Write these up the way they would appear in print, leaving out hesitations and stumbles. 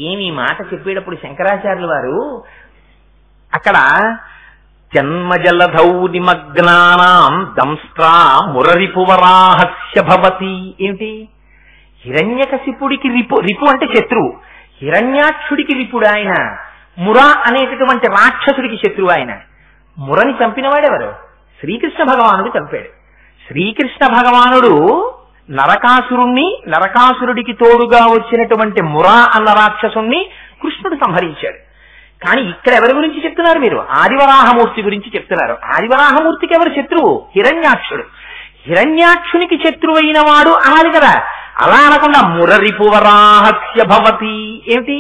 ఏమి మాట చెప్పేటప్పుడు శంకరాచార్యుల వారు అక్కడ జన్మజలధౌ నిమగ్నానాం దంస్ట్రా మురరిపువరాహస్య భవతి ఏమిటి? హిరణ్యకశిపుడికి రిపు అంటే శత్రువు, హిరణ్యాక్షుడికి రిపుడు ఆయన, మురా అనేటటువంటి రాక్షసుడికి శత్రువు ఆయన. మురని చంపినవాడెవరు? శ్రీకృష్ణ భగవానుడు చంపాడు. శ్రీకృష్ణ భగవానుడు నరకాసురుడికి తోడుగా వచ్చినటువంటి మురా అన్న రాక్షసుణ్ణి కృష్ణుడు సంహరించాడు. కానీ ఇక్కడ ఎవరి గురించి చెప్తున్నారు మీరు? ఆదివరాహమూర్తి గురించి చెప్తున్నారు. ఆదివరాహమూర్తికి ఎవరు శత్రువు? హిరణ్యాక్షుడు. హిరణ్యాక్షునికి శత్రువైన వాడు అనాలి కదా, అలా అనకుండా మురరిపువరాహస్య భవతి ఏమిటి?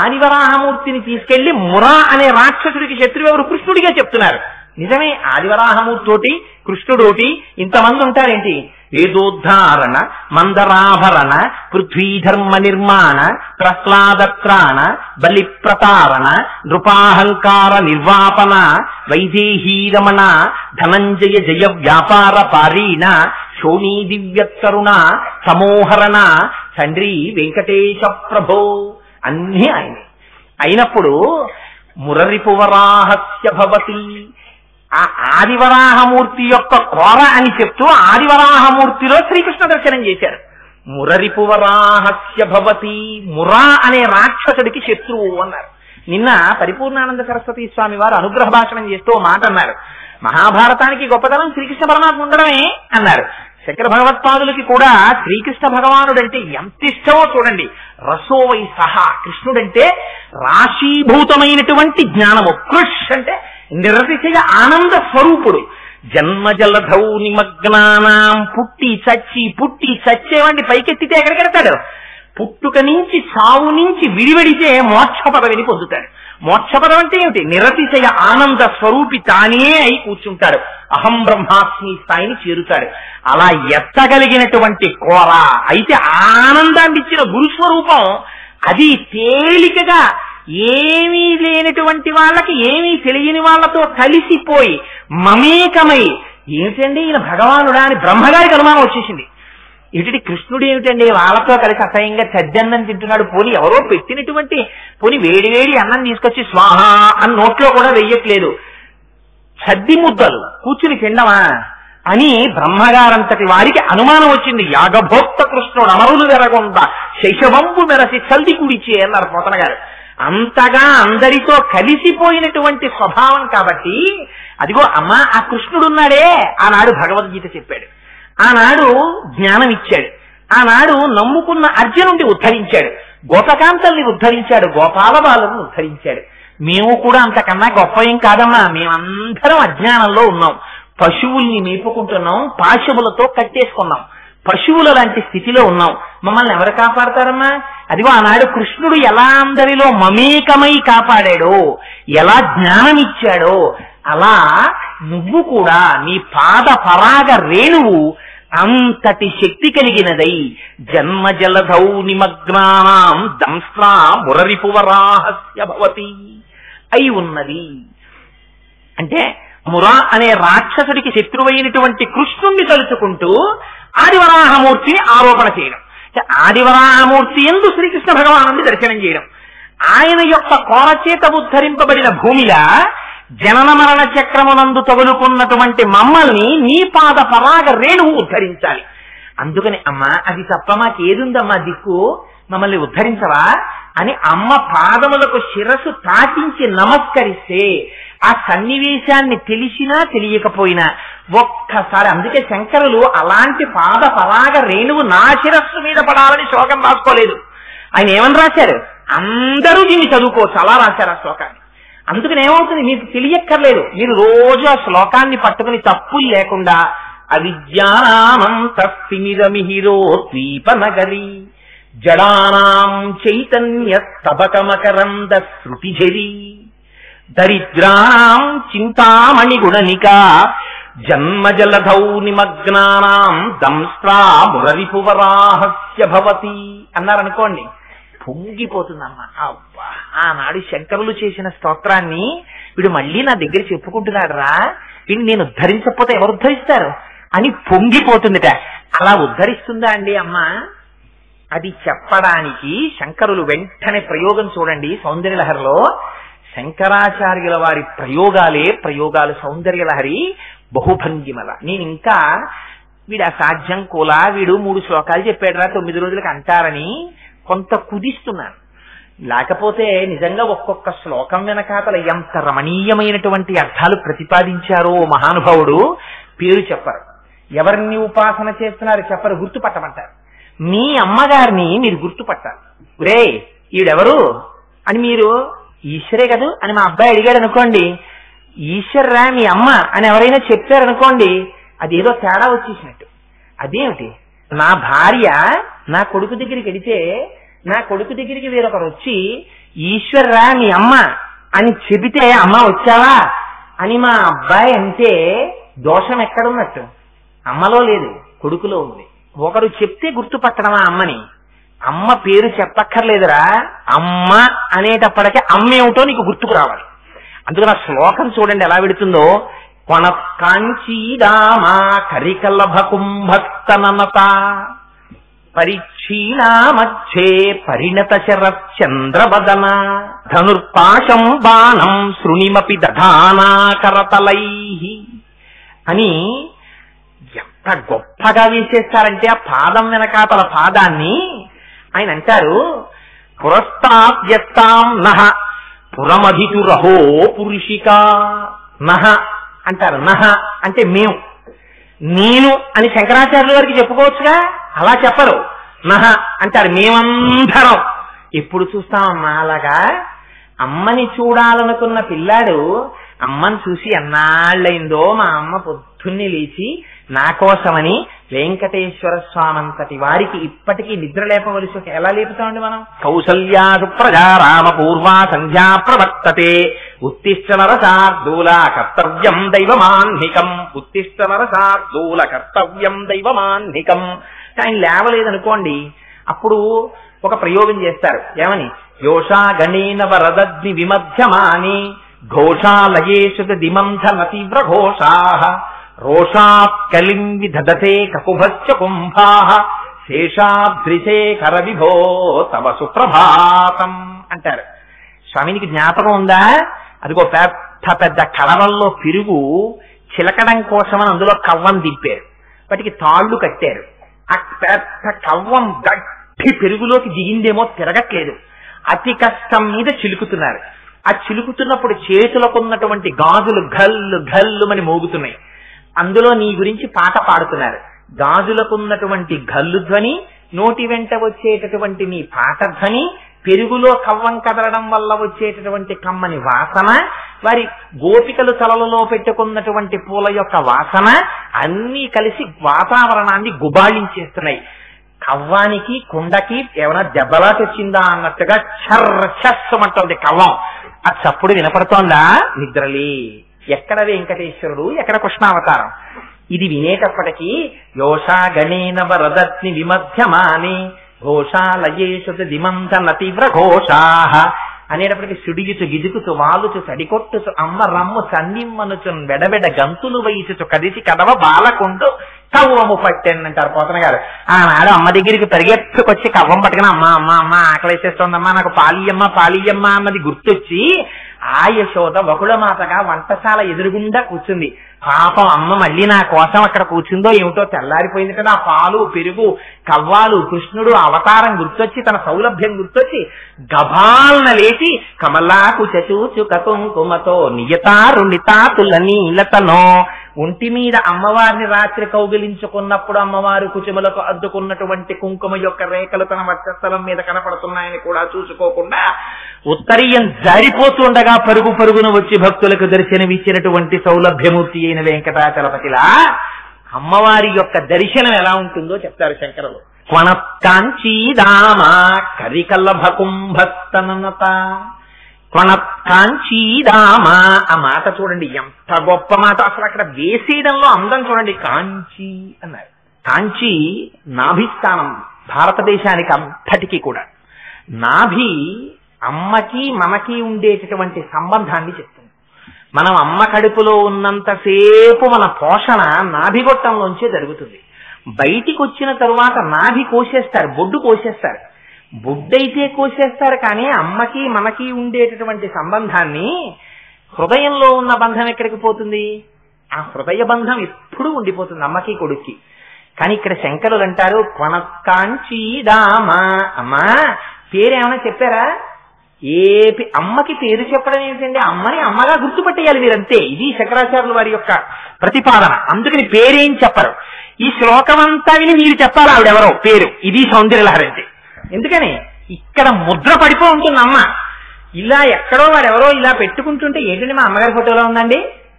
ఆదివరాహమూర్తిని తీసుకెళ్లి మురా అనే రాక్షసుడికి శత్రువు ఎవరు? కృష్ణుడిగా చెప్తున్నారు. నిజమే, ఆదివరాహమూర్తోటి కృష్ణుడోటి ఇంతమంది ఉంటారేంటి? వేదోద్ధారణ, మందరాభరణ, పృథ్వీధర్మ నిర్మాణ, ప్రహ్లాదత్రాణ, బలిప్రతారణ, నృపాహంకార నిర్వాపన, వైదేహీరమణ, ధనంజయ జయ వ్యాపార పారీణ, శోణీ దివ్యతరుణ సమోహరణ, తండ్రి వెంకటేశ ప్రభో అన్నీ ఆయనే అయినప్పుడు మురరిపువరాహస్య భవతి. ఆ ఆదివరాహమూర్తి యొక్క కోర అని చెప్తూ ఆదివరాహమూర్తిలో శ్రీకృష్ణ దర్శనం చేశారు. మురరిపువరాహస్య భవతి, మురా అనే రాక్షసుడికి శత్రువు అన్నారు. నిన్న పరిపూర్ణానంద సరస్వతి స్వామి వారు అనుగ్రహ భాషణం చేస్తూ మాట అన్నారు. మహాభారతానికి గొప్పతనం శ్రీకృష్ణ పరమాత్మ ఉండడమే అన్నారు. శంకర భగవత్పాదులకి కూడా శ్రీకృష్ణ భగవానుడంటే ఎంత ఇష్టమో చూడండి. రసోవై సహా, కృష్ణుడంటే రాశీభూతమైనటువంటి జ్ఞానము. కృష్ అంటే నిరతిశయ ఆనంద స్వరూపుడు. జన్మజలధౌ నిమగ్నానాం, పుట్టి చచ్చేవాడిని పైకెత్తితే ఎక్కడికెడతాడు? పుట్టుక నుంచి సావు నుంచి విడివడితే మోక్ష పదవిని పొందుతాడు. మోక్ష పదం అంటే ఏమిటి? నిరతిశయ ఆనంద స్వరూపి తానే అయి కూర్చుంటాడు. అహం బ్రహ్మాస్మి స్థాయిని చేరుతాడు. అలా ఎత్తగలిగినటువంటి కోర అయితే ఆనందాన్ని ఇచ్చిన గురుస్వరూపం అది తేలికగా ఏమీ లేనటువంటి వాళ్ళకి ఏమీ తెలియని వాళ్లతో కలిసిపోయి మమేకమై ఏమిటండి ఈయన భగవానుడా అని బ్రహ్మగారికి అనుమానం వచ్చేసింది. ఇటు కృష్ణుడు ఏమిటండి వాళ్ళతో కలిసి అసహ్యంగా చద్దన్నం తింటున్నాడు, పోని ఎవరో పెట్టినటువంటి పోని వేడి అన్నం తీసుకొచ్చి స్వాహ అని నోట్లో కూడా వెయ్యట్లేదు, చద్ది ముద్దలు కూర్చుని తిండమా అని బ్రహ్మగారంతటి వారికి అనుమానం వచ్చింది. యాగభోక్త కృష్ణుడు అమరులు వెరగొంద శైశవంబు మెరసి చల్ది కుడిచే అన్నారు పోతన గారు. అంతగా అందరితో కలిసిపోయినటువంటి స్వభావం కాబట్టి అదిగో అమ్మా ఆ కృష్ణుడున్నాడే, ఆనాడు భగవద్గీత చెప్పాడు, ఆనాడు జ్ఞానం ఇచ్చాడు, ఆనాడు నమ్ముకున్న అర్జునుడిని ఉద్ధరించాడు, గోపకాంతల్ని ఉద్ధరించాడు, గోపాల బాలను ఉద్ధరించాడు. మేము కూడా అంతకన్నా గొప్ప ఏం కాదమ్మా, మేమందరం అజ్ఞానంలో ఉన్నాం, పశువుల్ని మేపుకుంటున్నాం, పాశములతో కట్టేసుకున్నాం, పశువుల లాంటి స్థితిలో ఉన్నాం, మమ్మల్ని ఎవరు కాపాడతారమ్మా? అదిగో ఆనాడు కృష్ణుడు ఎలా అందరిలో మమేకమై కాపాడాడో, ఎలా జ్ఞానం ఇచ్చాడో అలా నువ్వు కూడా నీ పాద పరాగ రేణువు అంతటి శక్తి కలిగినదై జన్మజలధౌ నిమగ్నానాం దంస్ట్రా మురరిపువరాహస్య భవతి అయి ఉన్నది. అంటే మురా అనే రాక్షసుడికి శత్రువైనటువంటి కృష్ణుణ్ణి తలుచుకుంటూ ఆదివరాహమూర్తిని ఆరోపణ చేయడం, ఆదివరాహమూర్తి యందు శ్రీకృష్ణ భగవానుని దర్శనం చేయడం, ఆయన యొక్క కోరచేత ఉద్ధరింపబడిన భూమిలా జనన మరణ చక్రమునందు తగులుకున్నటువంటి మమ్మల్ని నీ పాద పరాగ రేణువు ఉద్ధరించాలి. అందుకని అమ్మా అది తప్ప మాకేదుందమ్మా దిక్కు, మమ్మల్ని ఉద్ధరించవా అని అమ్మ పాదములకు శిరస్సు తాటించి నమస్కరిస్తే ఆ సన్నివేశాన్ని తెలిసినా తెలియకపోయినా ఒక్కసారి, అందుకే శంకరులు అలాంటి పాద పరాగ రేణువు నా శిరస్సు మీద పడాలని శ్లోకం రాసుకోలేదు. ఆయన ఏమని రాశారు? అందరూ దీన్ని చదువుకోవచ్చు, అలా రాశారు ఆ శ్లోకాన్ని. అందుకని ఏమవుతుంది, మీకు తెలియక్కర్లేదు, మీరు రోజు ఆ శ్లోకాన్ని పట్టుకుని తప్పులు లేకుండా అవిద్యానామంతస్తిమిరమిహిరో ద్వీపనగరి జడానాం చైతన్య స్తబకమకరంద శృతిఝరి దరిద్రాం చింతామణి గుణనికా జన్మజలధౌ నిమగ్నానాం దంస్ట్రా మురరిపువరాహస్య భవతి అన్నారనుకోండి, పొంగిపోతుందమ్మా. అబ్బా, ఆనాడు శంకరులు చేసిన స్తోత్రాన్ని వీడు మళ్ళీ నా దగ్గర చెప్పుకుంటున్నాడు రా, వీడిని నేను ఉద్ధరించకపోతే ఎవరు ఉద్ధరిస్తారు అని పొంగిపోతుందిట. అలా ఉద్ధరిస్తుందా అండి అమ్మ? అది చెప్పడానికి శంకరులు వెంటనే ప్రయోగం చూడండి సౌందర్యలహరిలో. శంకరాచార్యుల వారి ప్రయోగాలు సౌందర్యలహరి బహుభంగిమల. నేను ఇంకా వీడు అసాధ్యం కూలా, వీడు 3 శ్లోకాలు చెప్పాడురా 9 రోజులకు అంటారని కొంత కుదిస్తున్నాను. లేకపోతే నిజంగా ఒక్కొక్క శ్లోకం వెనకాతల ఎంత రమణీయమైనటువంటి అర్థాలు ప్రతిపాదించారో మహానుభావుడు. పేరు చెప్పరు, ఎవరిని ఉపాసన చేస్తున్నారు చెప్పరు, గుర్తుపట్టమంటారు. మీ అమ్మగారిని మీరు గుర్తుపట్టాలి. రే ఈడెవరు అని మీరు, ఈశ్వరే కదూ అని మా అబ్బాయి అడిగాడు అనుకోండి, ఈశ్వర్రా మీ అమ్మ అని ఎవరైనా చెప్పారనుకోండి, అదేదో తేడా వచ్చేసినట్టు. అదేమిటి, నా భార్య నా కొడుకు దగ్గరికి వెడితే నా కొడుకు దగ్గరికి వేరొకరు వచ్చి ఈశ్వర్రా మీ అమ్మ అని చెబితే అమ్మ వచ్చావా అని మా అబ్బాయి అంటే దోషం ఎక్కడున్నట్టు? అమ్మలో లేదు, కొడుకులో ఉంది. ఒకరు చెప్తే గుర్తుపట్టడమా అమ్మని? అమ్మ పేరు చెప్పక్కర్లేదురా, అమ్మ అనేటప్పటికే అమ్మ ఏమిటో నీకు గుర్తుకు రావాలి. అందుకని ఆ శ్లోకం చూడండి ఎలా పెడుతుందో. కొణకాంచీదామా కరికలభ కుంభక్తనత పరిక్షీణా మధ్యే పరిణత శరచంద్రవదన ధనుర్పాశం బాణం శృణిమపి దధానా కరతలై అని ఎంత గొప్పగా వేసేస్తారంటే ఆ పాదం వెనకాతల పాదాన్ని ఆయన అంటారు. పురస్తాద్యస్తాం నహ పురమధితురహో పురుషిక. నహ అంటారు, నహ అంటే మేము, నేను అని శంకరాచార్యుల వారికి చెప్పుకోవచ్చుగా, అలా చెప్పరు. నహ అంటారు మేమందరం. ఎప్పుడు చూస్తామమ్మా అలాగా? అమ్మని చూడాలనుకున్న పిల్లాడు అమ్మని చూసి ఎన్నాళ్ళైందో మా అమ్మ పొద్దున్నే లేచి నా కోసమని వెంకటేశ్వర స్వామంతటి వారికి ఇప్పటికీ నిద్ర లేపవలసి ఎలా లేపుతామండి మనం? కౌసల్యాసు ప్రజారామ పూర్వా సంధ్యా ప్రవర్తతే ఉత్తిష్ట నరసార్దూల కర్తవ్యం దైవమాన్నికం. ఉత్తిష్ట నరసార్దూల కర్తవ్యం దైవమాన్నికం. ఆయన లేవలేదనుకోండి, అప్పుడు ఒక ప్రయోగం చేస్తారు. ఏమని? యోషా గణేన వరదగ్ని విమధ్యమాని ఘోషాలయేషు దిమంధన తీవ్ర ఘోషా రోషాత్ కలిం విధదతే కకుభశ్చ కుంభాః శేషాద్రిశే కర విభో తవ సుప్రభాతం అంటారు. స్వామినికి జ్ఞాపకం ఉందా? అదిగో పెద్ద పెద్ద కలవల్లో పెరుగు చిలకడం కోసమని అందులో కవ్వం దింపారు, వాటికి తాళ్లు కట్టారు. ఆ పెద్ద కవ్వం గట్టి పెరుగులోకి దిగిందేమో తిరగట్లేదు, అతి కష్టం మీద చిలుకుతున్నారు. ఆ చిలుకుతున్నప్పుడు చేతులకున్నటువంటి గాజులు గల్లు గల్లుమని మోగుతున్నాయి. అందులో నీ గురించి పాట పాడుతున్నారు. గాజులకున్నటువంటి గల్లు ధ్వని, నోటి వెంట వచ్చేటటువంటి నీ పాట ధ్వని, పెరుగులో కవ్వం కదలడం వల్ల వచ్చేటటువంటి కమ్మని వాసన, వారి గోపికలు తలలలో పెట్టుకున్నటువంటి పూల యొక్క వాసన అన్నీ కలిసి వాతావరణాన్ని గుబాళించేస్తున్నాయి. కవ్వానికి కుండకి ఏమైనా దెబ్బలా తెచ్చిందా అన్నట్టుగా చర్ర చస్సమంటుంది కవ్వం. ఆ చప్పుడు వినపడుతోందా? నిద్రలే. ఎక్కడ వెంకటేశ్వరుడు, ఎక్కడ కృష్ణావతారం? ఇది వినేటప్పటికీ యోషా గణేన వరదగ్ని విమధ్యమాని ఘోషాలయేషు దిమంధన తీవ్ర ఘోషాః అనేటప్పటికి సుడియుచు గిజుకుతూ వాలుచు సడికొట్టుచు అమ్మ రమ్ము సన్నిమ్మనుచు వెడబెడ గంతులు వయసుచు కదిసి కదవ బాలకుంటూ కవ్వము పట్టెనంటారు పోతన గారు. ఆనాడు అమ్మ దగ్గరికి పరిగెత్తుకొచ్చి కవ్వం పట్టుకుని అమ్మ అమ్మ అమ్మ ఆకలేసేస్తోందమ్మా నాకు పాలియమ్మ పాలియమ్మ అన్నది గుర్తొచ్చి ఆ యశోద బహుళమాతగా వంటశాల ఎదురుగుండా కూర్చుంది. పాపం అమ్మ మళ్ళీ నా కోసం అక్కడ కూర్చుందో ఏమిటో తెల్లారిపోయింది కదా. ఆ పాలు పెరుగు కవ్వాలు కృష్ణుడు అవతారం గుర్తొచ్చి తన సౌలభ్యం గుర్తొచ్చి గభాలన లేచి కమలాకు చచూచు కుంకుమతో నియతారుణితాతుల నీలతనో ఒంటి మీద అమ్మవారిని రాత్రి కౌగిలించుకున్నప్పుడు అమ్మవారు కుచుమలకు అద్దుకున్నటువంటి కుంకుమ యొక్క రేఖలు తన వక్షస్థలం మీద కనపడుతున్నాయని కూడా చూసుకోకుండా ఉత్తరీయం జారిపోతుండగా పరుగు పరుగున వచ్చి భక్తులకు దర్శనమిచ్చినటువంటి సౌలభ్యమూర్తి అయిన వెంకటాచలపతిలా అమ్మవారి యొక్క దర్శనం ఎలా ఉంటుందో చెప్తారు శంకరులు. కొణత్కాంచీదామా కరికల్లభ కుంభస్తనత. కొణత్కాంచీదామా ఆ మాట చూడండి ఎంత గొప్ప మాట. అసలు అక్కడ వేసేయడంలో అందం చూడండి. కాంచీ అన్నారు. కాంచీ నాభిస్థానం భారతదేశానికి అంతటికీ కూడా. నాభి అమ్మకి మనకి ఉండేటటువంటి సంబంధాన్ని చెప్తుంది. మనం అమ్మ కడుపులో ఉన్నంతసేపు మన పోషణ నాభిగొట్టంలోంచే జరుగుతుంది. బయటికి వచ్చిన తరువాత నాభి కోసేస్తారు, బొడ్డు కోసేస్తారు. బొడ్డైతే కోసేస్తారు, కానీ అమ్మకి మనకి ఉండేటటువంటి సంబంధాన్ని, హృదయంలో ఉన్న బంధం ఎక్కడికి పోతుంది? ఆ హృదయ బంధం ఎప్పుడూ ఉండిపోతుంది అమ్మకి కొడుక్కి. కానీ ఇక్కడ శంకరులు అంటారు కొనకాంచీదామా. అమ్మా పేరేమైనా చెప్పారా? అమ్మకి పేరు చెప్పడం ఏంటంటే అమ్మని అమ్మగా గుర్తుపట్టేయాలి మీరంతే. ఇది శంకరాచార్యుల వారి యొక్క ప్రతిపాదన. అందుకని పేరేం చెప్పరు. ఈ శ్లోకమంతా విని మీరు చెప్పాలి ఆవిడెవరో పేరు. ఇది సౌందర్యలహరి అంటే. ఎందుకని ఇక్కడ ముద్ర పడిపో ఉంటుంది అమ్మ. ఇలా ఎక్కడో వారెవరో ఇలా పెట్టుకుంటుంటే ఏంటంటే మా అమ్మగారి ఫోటోలో ఉందండి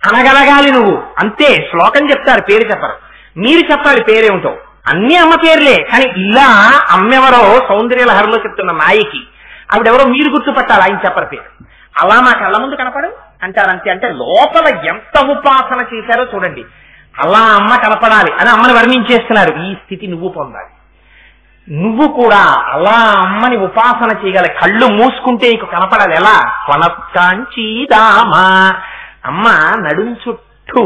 అనగలగాలి నువ్వు అంతే. శ్లోకం చెప్తారు, పేరు చెప్పరు. మీరు చెప్పాలి పేరేమిటో. అన్ని అమ్మ పేర్లే, కానీ ఇలా అమ్మెవరో సౌందర్యలహరిలో చెప్తున్న నాయకి ఆవిడెవరో మీరు గుర్తుపట్టాలి, ఆయన చెప్పరు పేరు. అలా మా కళ్ళ ముందు కనపడు అంటారంతే. అంటే లోపల ఎంత ఉపాసన చేశారో చూడండి. అలా అమ్మ కనపడాలి అని అమ్మని వర్ణించేస్తున్నారు. ఈ స్థితి నువ్వు పొందాలి. నువ్వు కూడా అలా అమ్మని ఉపాసన చేయగల. కళ్ళు మూసుకుంటే నీకు కనపడాలి. ఎలా? కొనకాంచీదామా. అమ్మ నడుం చుట్టూ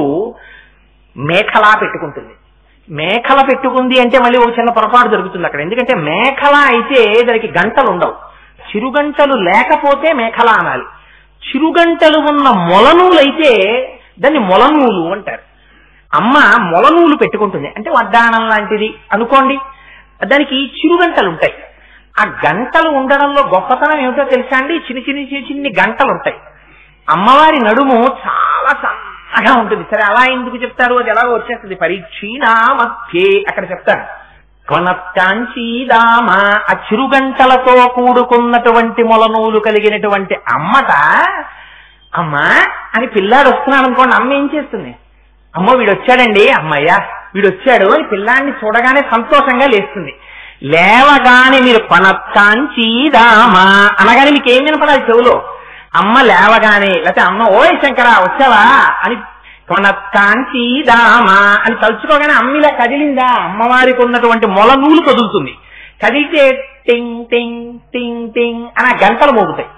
మేఖలా పెట్టుకుంటుంది. మేఖల పెట్టుకుంది అంటే మళ్ళీ ఒక చిన్న పొరపాటు జరుగుతుంది అక్కడ. ఎందుకంటే మేఖల అయితే దానికి గంటలు ఉండవు. చిరుగంటలు లేకపోతే మేఖల అనాలి. చిరుగంటలు ఉన్న మొలనూలైతే దాన్ని మొలనూలు అంటారు. అమ్మ మొలనూలు పెట్టుకుంటుంది అంటే వడ్డాణం లాంటిది అనుకోండి. దానికి చిరుగంటలు ఉంటాయి. ఆ గంటలు ఉండడంలో గొప్పతనం ఏమిటో తెలుసా అండి? చిన్ని గంటలు ఉంటాయి. అమ్మవారి నడుము చాలా సన్నగా ఉంటుంది. సరే అలా ఎందుకు చెప్తారు? అది ఎలాగో వచ్చేస్తుంది. పరీక్షీణా మధ్యే అక్కడ చెప్తారు. కొనకాంచీదామా. ఆ చిరుగంటలతో కూడుకున్నటువంటి మొలనూలు కలిగినటువంటి అమ్మట అమ్మ అని పిల్లాడు వస్తున్నాడు అనుకోండి. అమ్మ ఏం చేస్తుంది? అమ్మో వీడొచ్చాడండి, అమ్మయ్యా వీడొచ్చాడు అని పిల్లాడిని చూడగానే సంతోషంగా లేస్తుంది. లేవగానే మీరు కొనకాంచీదామా అనగానే మీకు ఏం వినపడాలి చెవులో? అమ్మ లేవగానే, లేకపోతే అమ్మ ఓయ్ శంకరా వచ్చావా అని కొనకాంచీదామా అని తలుచుకోగానే అమ్మ ఇలా కదిలిందా, అమ్మవారికి ఉన్నటువంటి మొల నూలు కదులుతుంది. కదిలితే టింగ్ టింగ్ టింగ్ టింగ్ అని ఆ గంటలు మోగుతాయి.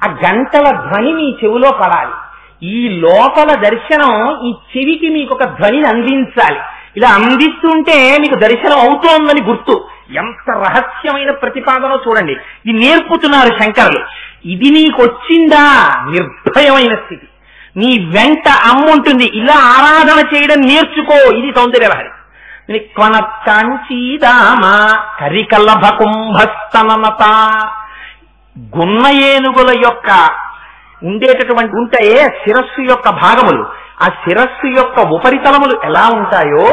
ఆ గంటల ధ్వని మీ చెవిలో పడాలి. ఈ లోపల దర్శనం ఈ చెవికి మీకు ఒక ధ్వనిని అందించాలి. ఇలా అందిస్తుంటే మీకు దర్శనం అవుతోందని గుర్తు. ఎంత రహస్యమైన ప్రతిపాదన చూడండి. ఇది నేర్పుతున్నారు శంకరులు. ఇది నీకు వచ్చిందా నిర్భయమైన స్థితి. నీ వెంట అమ్ముంటుంది. ఇలా ఆరాధన చేయడం నేర్చుకో. ఇది సౌందర్యలహరి. కొనకాంచీదామా కరికల్లభ కుంభస్తనమత. గున్న ఏనుగుల యొక్క ఉండేటటువంటి ఉంటాయే శిరస్సు యొక్క భాగములు, ఆ శిరస్సు యొక్క ఉపరితలములు ఎలా ఉంటాయో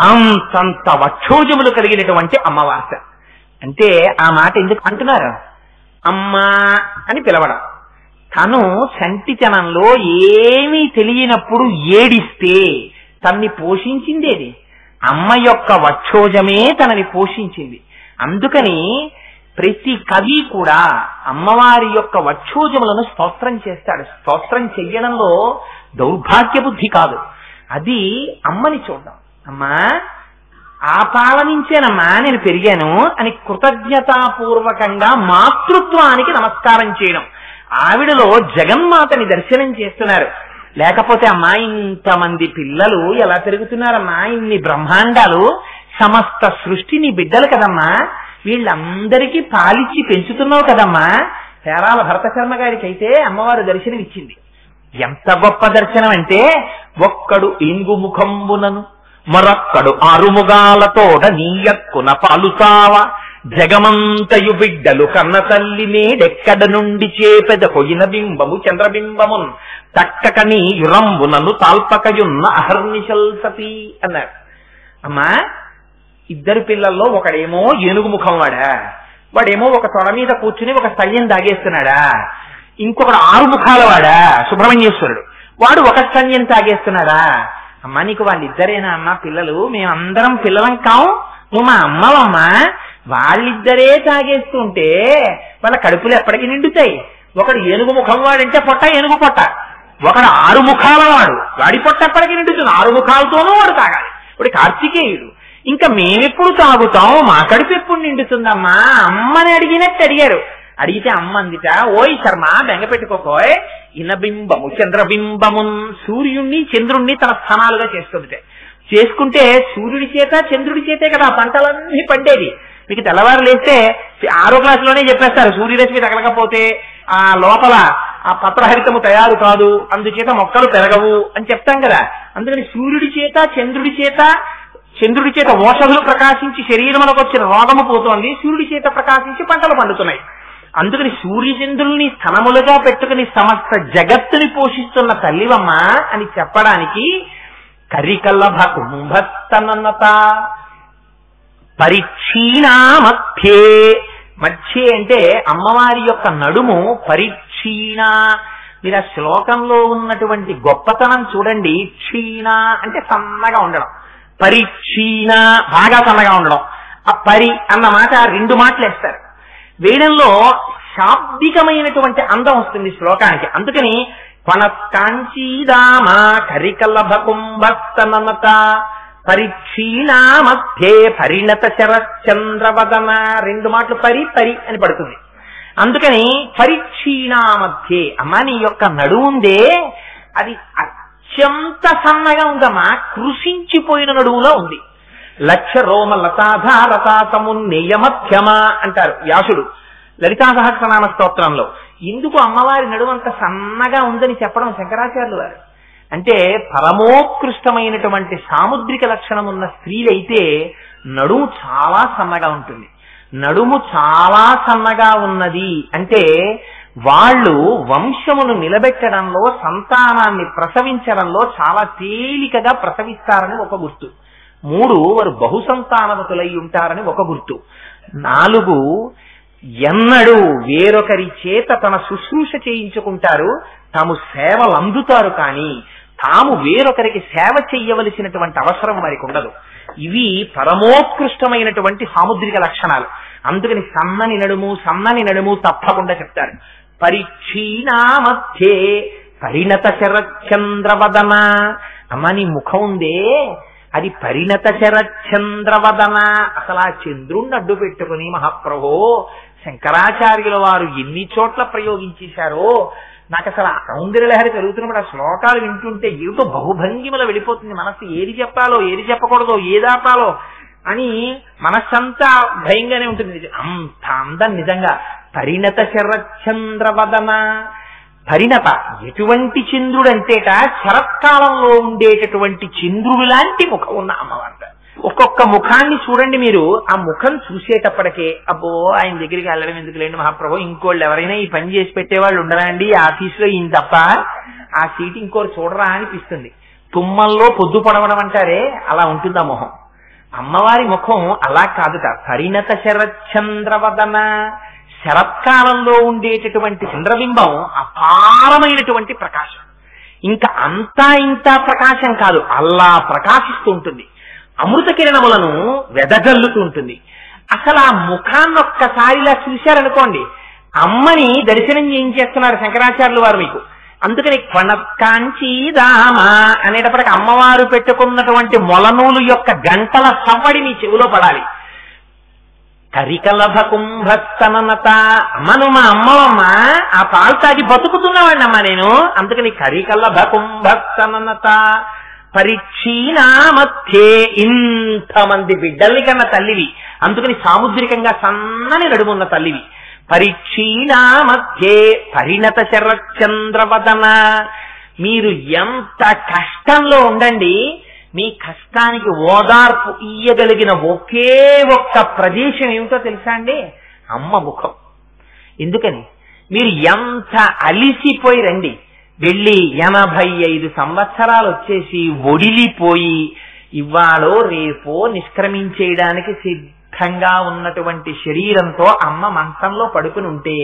అంతంత వక్షోజములు కలిగినటువంటి అమ్మవార్త. అంటే ఆ మాట ఎందుకు అంటున్నారు? అమ్మా అని పిలవడం. తను సంటితనంలో ఏమీ తెలియనప్పుడు ఏడిస్తే తన్ని పోషించిందేది అమ్మ యొక్క వక్షోజమే తనని పోషించింది. అందుకని ప్రతి కవి కూడా అమ్మవారి యొక్క వక్షోజములను స్తోత్రం చేస్తాడు. స్తోత్రం చెయ్యడంలో దౌర్భాగ్య బుద్ధి కాదు, అది అమ్మని చూడడం. అమ్మా ఆ పాలనించేనమ్మా నేను పెరిగాను అని కృతజ్ఞతాపూర్వకంగా మాతృత్వానికి నమస్కారం చేయడం. ఆవిడలో జగన్మాతని దర్శనం చేస్తున్నారు. లేకపోతే అమ్మా ఇంతమంది పిల్లలు ఎలా పెరుగుతున్నారమ్మా, ఇన్ని బ్రహ్మాండాలు, సమస్త సృష్టిని బిడ్డలు కదమ్మా, వీళ్ళందరికీ పాలిచ్చి పెంచుతున్నావు కదమ్మా. పేరాల భరత శర్మ గారికి అయితే అమ్మవారు దర్శనం ఇచ్చింది. ఎంత గొప్ప దర్శనం అంటే, ఒక్కడు ఇంగు ముఖంబునను మరొక్కడు ఆరుముగాలతోడ నీయక్కున పాలుతావ, జగమంతయు బిడ్డలు కన్న తల్లి నేడెక్కడ నుండి చేపెద కొయిన బింబము చంద్రబింబమున్ తక్కక నీ యురంబునను తాల్పకయున్న అహర్నిశల్సతి అన్నారు. అమ్మా ఇద్దరు పిల్లల్లో ఒకడేమో ఏనుగు ముఖం వాడేమో ఒక తొడ మీద కూర్చుని ఒక స్తన్యం తాగేస్తున్నాడా, ఇంకొకడు 6 ముఖాల వాడా సుబ్రహ్మణ్యేశ్వరుడు, వాడు ఒక స్తన్యం తాగేస్తున్నాడా. అమ్మా నీకు వాళ్ళిద్దరేనా అమ్మా పిల్లలు? మేమందరం పిల్లలం కావు, నువ్వు మా అమ్మవమ్మా. వాళ్ళిద్దరే తాగేస్తుంటే వాళ్ళ కడుపులు ఎప్పటికీ నిండుతాయి. ఒకడు ఏనుగు ముఖం వాడంటే పొట్ట ఏనుగు పొట్ట, ఒకడు 6 ముఖాల వాడు, వాడి పొట్ట ఎప్పటికీ నిండుతుంది. 6 ముఖాలతోనూ వాడు తాగాలి. ఇప్పుడు కార్తికేయుడు. ఇంకా మేమెప్పుడు తాగుతాం, మా కడుపు ఎప్పుడు నిండుతుందమ్మా అమ్మని అడిగినట్టు అడిగారు. అడిగితే అమ్మ అందిట, ఓయ్ శర్మ బెంగ పెట్టుకోకోయ్, ఇనబింబము చంద్రబింబమున్, సూర్యుణ్ణి చంద్రుణ్ణి తన స్థానాలుగా చేస్తుంది. చేసుకుంటే సూర్యుడి చేత చంద్రుడి చేతే కదా పంటలన్నీ పండేది. మీకు తెల్లవారు లేస్తే 6వ క్లాసులోనే చెప్పేస్తారు, సూర్యరశ్మి తగలకపోతే ఆ లోపల ఆ పత్రహరితము తయారు కాదు, అందుచేత మొక్కలు పెరగవు అని చెప్తాం కదా. అందుకని సూర్యుడి చేత చంద్రుడి చేత ఓషధులు ప్రకాశించి శరీరంలోకి వచ్చిన రోగము పోతోంది, సూర్యుడి చేత ప్రకాశించి పంటలు పండుతున్నాయి. అందుకని సూర్యచంద్రుల్ని స్థనములుగా పెట్టుకుని సమస్త జగత్తుని పోషిస్తున్న తల్లివమ్మ అని చెప్పడానికి కరికల్లభ కుంభస్తనత పరిక్షీణా మధ్యే. మధ్యే అంటే అమ్మవారి యొక్క నడుము పరిక్షీణ. మీరు ఆ శ్లోకంలో ఉన్నటువంటి గొప్పతనం చూడండి. క్షీణ అంటే సన్నగా ఉండడం, పరిక్షీణ బాగా సన్నగా ఉండడం. ఆ పరి అన్న మాట 2 మాటలు వేస్తారు. వేదంలో శాబ్దికమైనటువంటి అందం వస్తుంది శ్లోకానికి. అందుకని పనత్కాంచీదామ కరికల్లభ కుంభస్తనత పరిక్షీణా మధ్యే పరిణత శరచంద్రవదన. 2 మాటలు పరి పరి అని పడుతుంది. అందుకని పరిక్షీణా మధ్యే అమ్మా నీ యొక్క నడువుందే అది అత్యంత సన్నగా ఉందమ్మా, కృషించిపోయిన నడువులో ఉంది. లక్ష రోమ లతాధారతాసమున్నేయ మధ్యమ అంటారు వ్యాసుడు లలితా సహస్రనామ స్తోత్రంలో. ఎందుకు అమ్మవారి నడువు అంత సన్నగా ఉందని చెప్పడం శంకరాచార్యులు వారు అంటే, పరమోత్కృష్టమైనటువంటి సాముద్రిక లక్షణం ఉన్న స్త్రీలైతే నడుము చాలా సన్నగా ఉంటుంది. నడుము చాలా సన్నగా ఉన్నది అంటే వాళ్ళు వంశమును నిలబెట్టడంలో, సంతానాన్ని ప్రసవించడంలో చాలా తేలికగా ప్రసవిస్తారని ఒక గుర్తు. 3 వారు బహుసంతానవతులై ఉంటారని ఒక గుర్తు. 4 ఎన్నడూ వేరొకరి చేత తన శుశ్రూష చేయించుకుంటారు, తాము సేవలు అందుతారు, కానీ తాము వేరొకరికి సేవ చెయ్యవలసినటువంటి అవసరం వారికి ఉండదు. ఇవి పరమోత్కృష్టమైనటువంటి సాముద్రిక లక్షణాలు. అందుకని సన్నని నడుము తప్పకుండా చెప్తారు. పరిక్షీణా మధ్యే పరిణత శరచంద్రవదన. అమ్మ నీ ముఖం ఉందే అది పరిణత శరచంద్రవదన. అసలు ఆ చంద్రుణ్ణి అడ్డు పెట్టుకుని మహాప్రభో శంకరాచార్యుల వారు ఎన్ని చోట్ల ప్రయోగించేశారో నాకు అసలు ఆ సౌందర్యలహరి జరుగుతున్నప్పుడు ఆ శ్లోకాలు వింటుంటే ఏదో బహుభంగిమలో వెళ్ళిపోతుంది మనస్సు. ఏది చెప్పాలో ఏది చెప్పకూడదో ఏదాపాలో అని మనస్సంతా భయంగానే ఉంటుంది. అంత అందం నిజంగా. పరిణత శరచంద్రవదన. పరిణత ఎటువంటి చంద్రుడు అంటేట శరత్కాలంలో ఉండేటటువంటి చంద్రుడు లాంటి ముఖం ఉన్న అమ్మవారు. ఒక్కొక్క ముఖాన్ని చూడండి మీరు. ఆ ముఖం చూసేటప్పటికే అబ్బో ఆయన దగ్గరికి వెళ్ళడం ఎందుకులేండి మహాప్రభు, ఇంకోళ్ళు ఎవరైనా ఈ పని చేసి పెట్టేవాళ్ళు ఉండరా అండి ఆఫీసులో ఈయన తప్ప, ఆ సీట్ ఇంకోటి చూడరా అనిపిస్తుంది. తుమ్మల్లో పొద్దు పడవడం అంటారే అలా ఉంటుంది ఆ ముఖం. అమ్మవారి ముఖం అలా కాదుట. పరిణత శరచంద్రవదన. శరత్కాలంలో ఉండేటటువంటి చంద్రబింబం అపారమైనటువంటి ప్రకాశం. ఇంకా అంతా ఇంత ప్రకాశం కాదు, అలా ప్రకాశిస్తూ ఉంటుంది. అమృత కిరణములను వెదజల్లుతూ ఉంటుంది. అసలు ఆ ముఖాన్ని ఒక్కసారిలా చూశారనుకోండి, అమ్మని దర్శనం చేయించేస్తున్నారు శంకరాచార్యులు వారు మీకు. అందుకని కొనకాంచీదామ అనేటప్పటికి అమ్మవారు పెట్టుకున్నటువంటి మొలనూలు యొక్క గంటల సవ్వడి మీ చెవిలో పడాలి. కరికలభ కుంభస్తనత. అమ్మను మా అమ్మవమ్మ, ఆ పాలు తాగి బతుకుతున్నవాడిని అమ్మ నేను. అందుకని కరికలభ కుంభస్తనత పరిక్షీణా మధ్యే. ఇంతమంది బిడ్డల్ని కన్న తల్లివి, అందుకని సాముద్రికంగా సన్నని నడుమున్న తల్లివి. పరిక్షీణా మధ్యే పరిణత శరచంద్రవదన. మీరు ఎంత కష్టంలో ఉండండి, మీ కష్టానికి ఓదార్పు ఇయ్యగలిగిన ఒకే ఒక్క ప్రదేశం ఏమిటో తెలుసా అండి? అమ్మ ముఖం. ఎందుకని మీరు ఎంత అలిసిపోయి రండి, వెళ్ళి 85 సంవత్సరాలు వచ్చేసి ఒడిలిపోయి ఇవాళో రేపో నిష్క్రమించేయడానికి సిద్ధంగా ఉన్నటువంటి శరీరంతో అమ్మ మంచంలో పడుకుని ఉంటే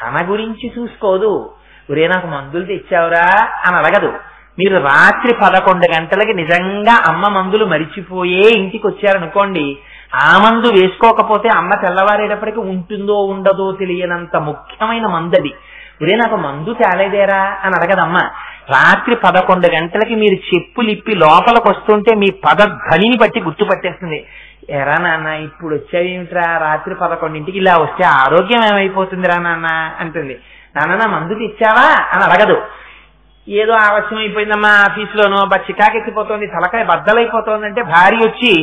తన గురించి చూసుకోదు. ఒరే నాకు మందులు తెచ్చావురా అని అడగదు. మీరు రాత్రి 11 గంటలకి నిజంగా అమ్మ మందులు మరిచిపోయే ఇంటికి వచ్చారనుకోండి, ఆ మందు వేసుకోకపోతే అమ్మ తెల్లవారేటప్పటికి ఉంటుందో ఉండదో తెలియనంత ముఖ్యమైన మందది. ఒరే నాకు మందు తేలేదేరా అని అడగదమ్మ. రాత్రి 11 గంటలకి మీరు చెప్పులిప్పి లోపలికి వస్తుంటే మీ పదధ్వనిని బట్టి గుర్తుపట్టేస్తుంది. ఎరా నాన్న ఇప్పుడు వచ్చావేమిట్రా రాత్రి 11ంటికి, ఇలా వస్తే ఆరోగ్యం ఏమైపోతుందిరా నాన్న అంటుంది. నాన్న నా మందు తెచ్చావా అని అడగదు. ఏదో ఆలస్యం అయిపోయిందమ్మా ఆఫీసులోనో చికాకెత్తిపోతుంది, తలకాయ బద్దలైపోతుందంటే భార్య వచ్చి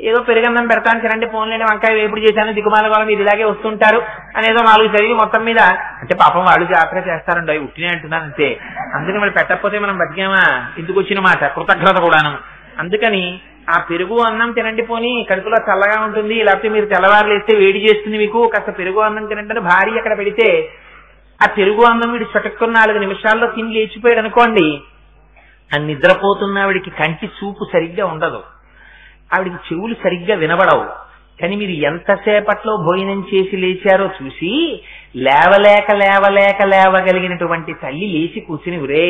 ఏదో పెరుగన్నం పెడతాను తినండి, ఫోన్లోనే వంకాయ వేపుడు చేశాను, దిగుమాల వాళ్ళు మీరు ఇలాగే వస్తుంటారు అనేదో 4 చదివి మొత్తం మీద అంటే పాపం వాళ్ళు జాగ్రత్త చేస్తారండి, అవి ఉట్టినే అంటున్నాను అంతే. అందుకని మరి పెట్టకపోతే మనం బతికామా, ఎందుకు వచ్చిన మాట కృతజ్ఞత కూడాను. అందుకని ఆ పెరుగు అన్నం తినండి, పోనీ కడుపులో చల్లగా ఉంటుంది, లేకపోతే మీరు తెల్లవారులు వేస్తే వేడి చేస్తుంది మీకు, కాస్త పెరుగు అన్నం తినండి అని భార్య అక్కడ పెడితే ఆ పెరుగు అన్నం వీడు చటుక్కున్న 4 నిమిషాల్లో తిని లేచిపోయాడు అనుకోండి, ఆ నిద్రపోతున్న ఆవిడికి కంటి చూపు సరిగ్గా ఉండదు, ఆవిడికి చెవులు సరిగ్గా వినబడవు. కానీ మీరు ఎంతసేపట్లో భోజనం చేసి లేచారో చూసి లేవగలిగినటువంటి తల్లి లేచి కూర్చుని ఒరే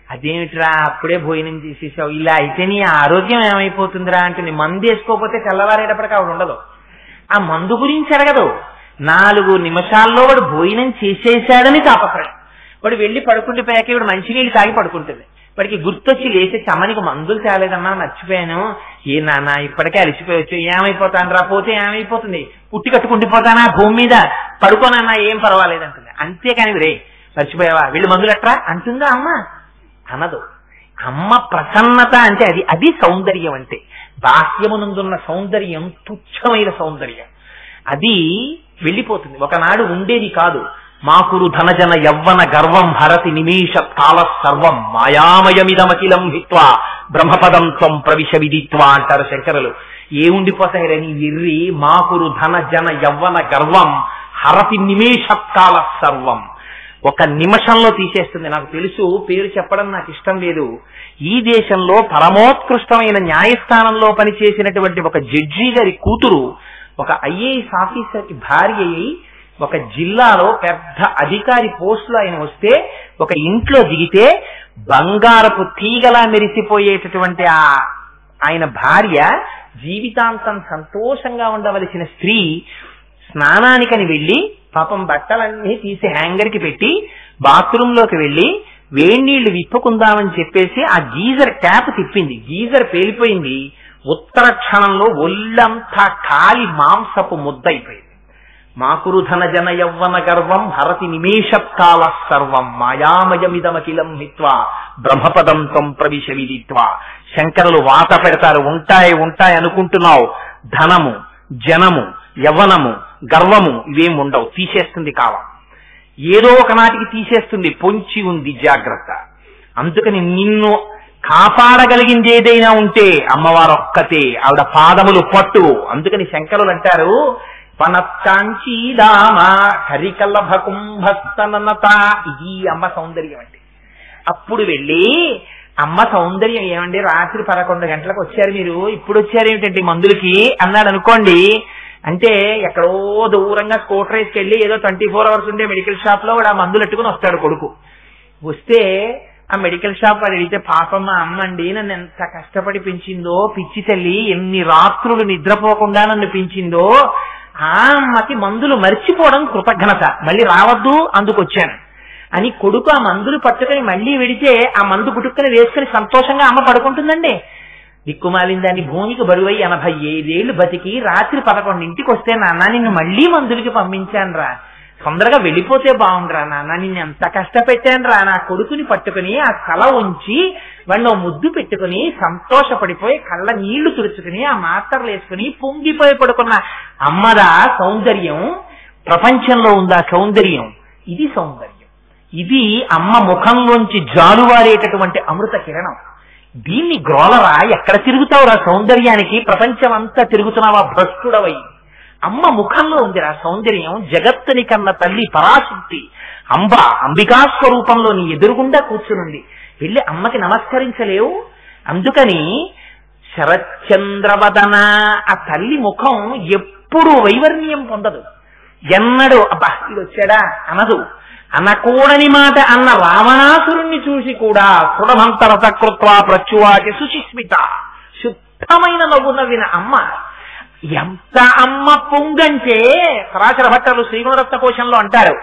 అదేమిట్రా అప్పుడే భోజనం చేసేసావు, ఇలా అయితే నీ ఆరోగ్యం ఏమైపోతుందిరా అంటుంది. మందు వేసుకోకపోతే తెల్లవారేటప్పటికి ఆవిడ ఉండదు. ఆ మందు గురించి అడగదు, 4 నిమిషాల్లో వాడు భోజనం చేసేసాడని తాపత్రయం. వాడు వెళ్ళి పడుకుండిపోయాక ఇవిడు మంచినీళ్ళు తాగి పడుకుంటుంది. వాడికి గుర్తొచ్చి లేచి అమ్మనికి మందులు తేలేదమ్మా మర్చిపోయాను, ఏ నాన్న ఇప్పటికే అలసిపోయొచ్చు, ఏమైపోతాను రా, పోతే ఏమైపోతుంది, పుట్టి కట్టుకుండిపోతానా భూమి మీద, పడుకోనన్నా ఏం పర్వాలేదంటుంది. అంతేకాని రే మర్చిపోయావా వీళ్ళు మందులు ఎట్రా అంటుందా అమ్మ? అనదు. అమ్మ ప్రసన్నత అంటే అది సౌందర్యం. అంటే బాహ్యమునందున్న సౌందర్యం తుచ్చమైన సౌందర్యం, అది వెళ్ళిపోతుంది. ఒకనాడు ఉండేది కాదు. మాకురు ధనజన యవ్వన గర్వం హరతి నిమేష కాల సర్వం మాయామయమిదమఖిలం హిత్వా బ్రహ్మపదం త్వం ప్రవిశ విదిత్వా అంటారు శంకరులు. ఏముండిపోతాయి నీ ఎర్రి, మాకురు ధన జన యవ్వన గర్వం హరతి నిమేష కాల సర్వం, 1 నిమిషంలో తీసేస్తుంది. నాకు తెలుసు, పేరు చెప్పడం నాకు ఇష్టం లేదు. ఈ దేశంలో పరమోత్కృష్టమైన న్యాయస్థానంలో పనిచేసినటువంటి ఒక జడ్జి గారి కూతురు ఒక IAS ఆఫీసర్కి భార్య అయి ఒక జిల్లాలో పెద్ద అధికారి పోస్టులో ఆయన వస్తే ఒక ఇంట్లో దిగితే బంగారపు తీగలా మెరిసిపోయేటటువంటి ఆయన భార్య జీవితాంతం సంతోషంగా ఉండవలసిన స్త్రీ స్నానానికని వెళ్లి పాపం బట్టలన్నీ తీసి హ్యాంగర్కి పెట్టి బాత్రూంలోకి వెళ్లి వేడినీళ్లు విప్పుకుందామని చెప్పేసి ఆ గీజర్ ట్యాప్ తిప్పింది. గీజర్ పేలిపోయింది. ఉత్తర క్షణంలో ఒళ్ళంతా కాలి మాంసపు ముద్దయిపోయింది. మాకురు ధన జన యవ్వన గర్వం హరతి నిమేషకాల సర్వం మాయామయమిదమఖిలం హిత్వా బ్రహ్మపదం త్వం ప్రవిశ విదిత్వా. శంకరులు వాత పెడతారు, ఉంటాయి అనుకుంటున్నావు, ధనము జనము యవ్వనము గర్వము ఇవేం ఉండవు, తీసేస్తుంది కాలం, ఏదో ఒకనాటికి తీసేస్తుంది. పొంచి ఉంది జాగ్రత్త. అందుకని నిన్ను కాపాడగలిగింది ఏదైనా ఉంటే అమ్మవారొక్కతే, ఆవిడ పాదములు పట్టు. అందుకని శంకరులు అంటారు పనత్తాంచీదామ హరికల్లభ కుంభస్తనత, ఇది అమ్మ సౌందర్యం అంటే. అప్పుడు వెళ్ళి అమ్మ సౌందర్యం ఏమండి రాత్రి 11 గంటలకు వచ్చారు మీరు, ఇప్పుడు వచ్చారేమిటండి మందులకి అన్నాడు అనుకోండి. అంటే ఎక్కడో దూరంగా స్కూటర్ వేసుకెళ్ళి ఏదో 24 hours ఉండే మెడికల్ షాప్ లో వాడు ఆ మందులు ఎట్టుకుని వస్తాడు కొడుకు. వస్తే ఆ మెడికల్ షాప్ వాడు అడిగితే పాపం మా అమ్మండి నన్ను ఎంత కష్టపడి పెంచిందో, పిచ్చి తల్లి ఎన్ని రాత్రులు నిద్రపోకుండా నన్ను పెంచిందో, ఆ అమ్మకి మందులు మర్చిపోవడం కృతజ్ఞత, మళ్ళీ రావద్దు అందుకొచ్చాను అని కొడుకు ఆ మందులు పట్టుకుని మళ్ళీ వెడితే ఆ మందు గుటుక్కని వేసుకుని సంతోషంగా అమ్మ పడుకుంటుందండి. దిక్కుమాలిన దాన్ని భూమికి బరువై 85 ఏళ్లు బతికి రాత్రి 11ంటికి వస్తే నాన్న నిన్ను మళ్లీ మందులకి పంపించాను రా, తొందరగా వెళ్ళిపోతే బాగుండ్రా నాన్న, నిన్ను ఎంత కష్టపెట్టాను రా, నా కొడుకుని పట్టుకుని ఆ తల ఉంచి వాడిని ముద్దు పెట్టుకుని సంతోషపడిపోయి కళ్ళ నీళ్లు తుడుచుకుని ఆ మాత్రలు వేసుకుని పొంగిపోయి పడుకున్న అమ్మదా సౌందర్యం. ప్రపంచంలో ఉందా సౌందర్యం? ఇది సౌందర్యం. ఇది అమ్మ ముఖంలోంచి జాలువారేటటువంటి అమృత కిరణం. దీన్ని గ్రోలరా, ఎక్కడ తిరుగుతావురా సౌందర్యానికి, ప్రపంచం అంతా తిరుగుతున్నావా భ్రష్టుడవై. అమ్మ ముఖంలో ఉందిరా సౌందర్యం. జగత్తుని కన్న తల్లి పరాశక్తి అంబికా స్వరూపంలో నీ ఎదురుగుండా కూర్చునుంది, వెళ్ళి అమ్మకి నమస్కరించలేవు? అందుకని శరచంద్రవదన ఆ తల్లి ముఖం ఎప్పుడూ వైవర్ణ్యం పొందదు. ఎన్నడూ అబ్బా ఇది వచ్చాడా అనదు. అనకూడని మాట అన్న రావణాసురుణ్ణి చూసి కూడా సుడభంతరత కృత్వా ప్రత్యువాచి సుచిస్మిత, శుద్ధమైన నవ్వు నవ్విన అమ్మ. ఎంత అమ్మ పొంగంటే పరాశర భట్టలు శ్రీగుణరత్న కోశంలో అంటారు,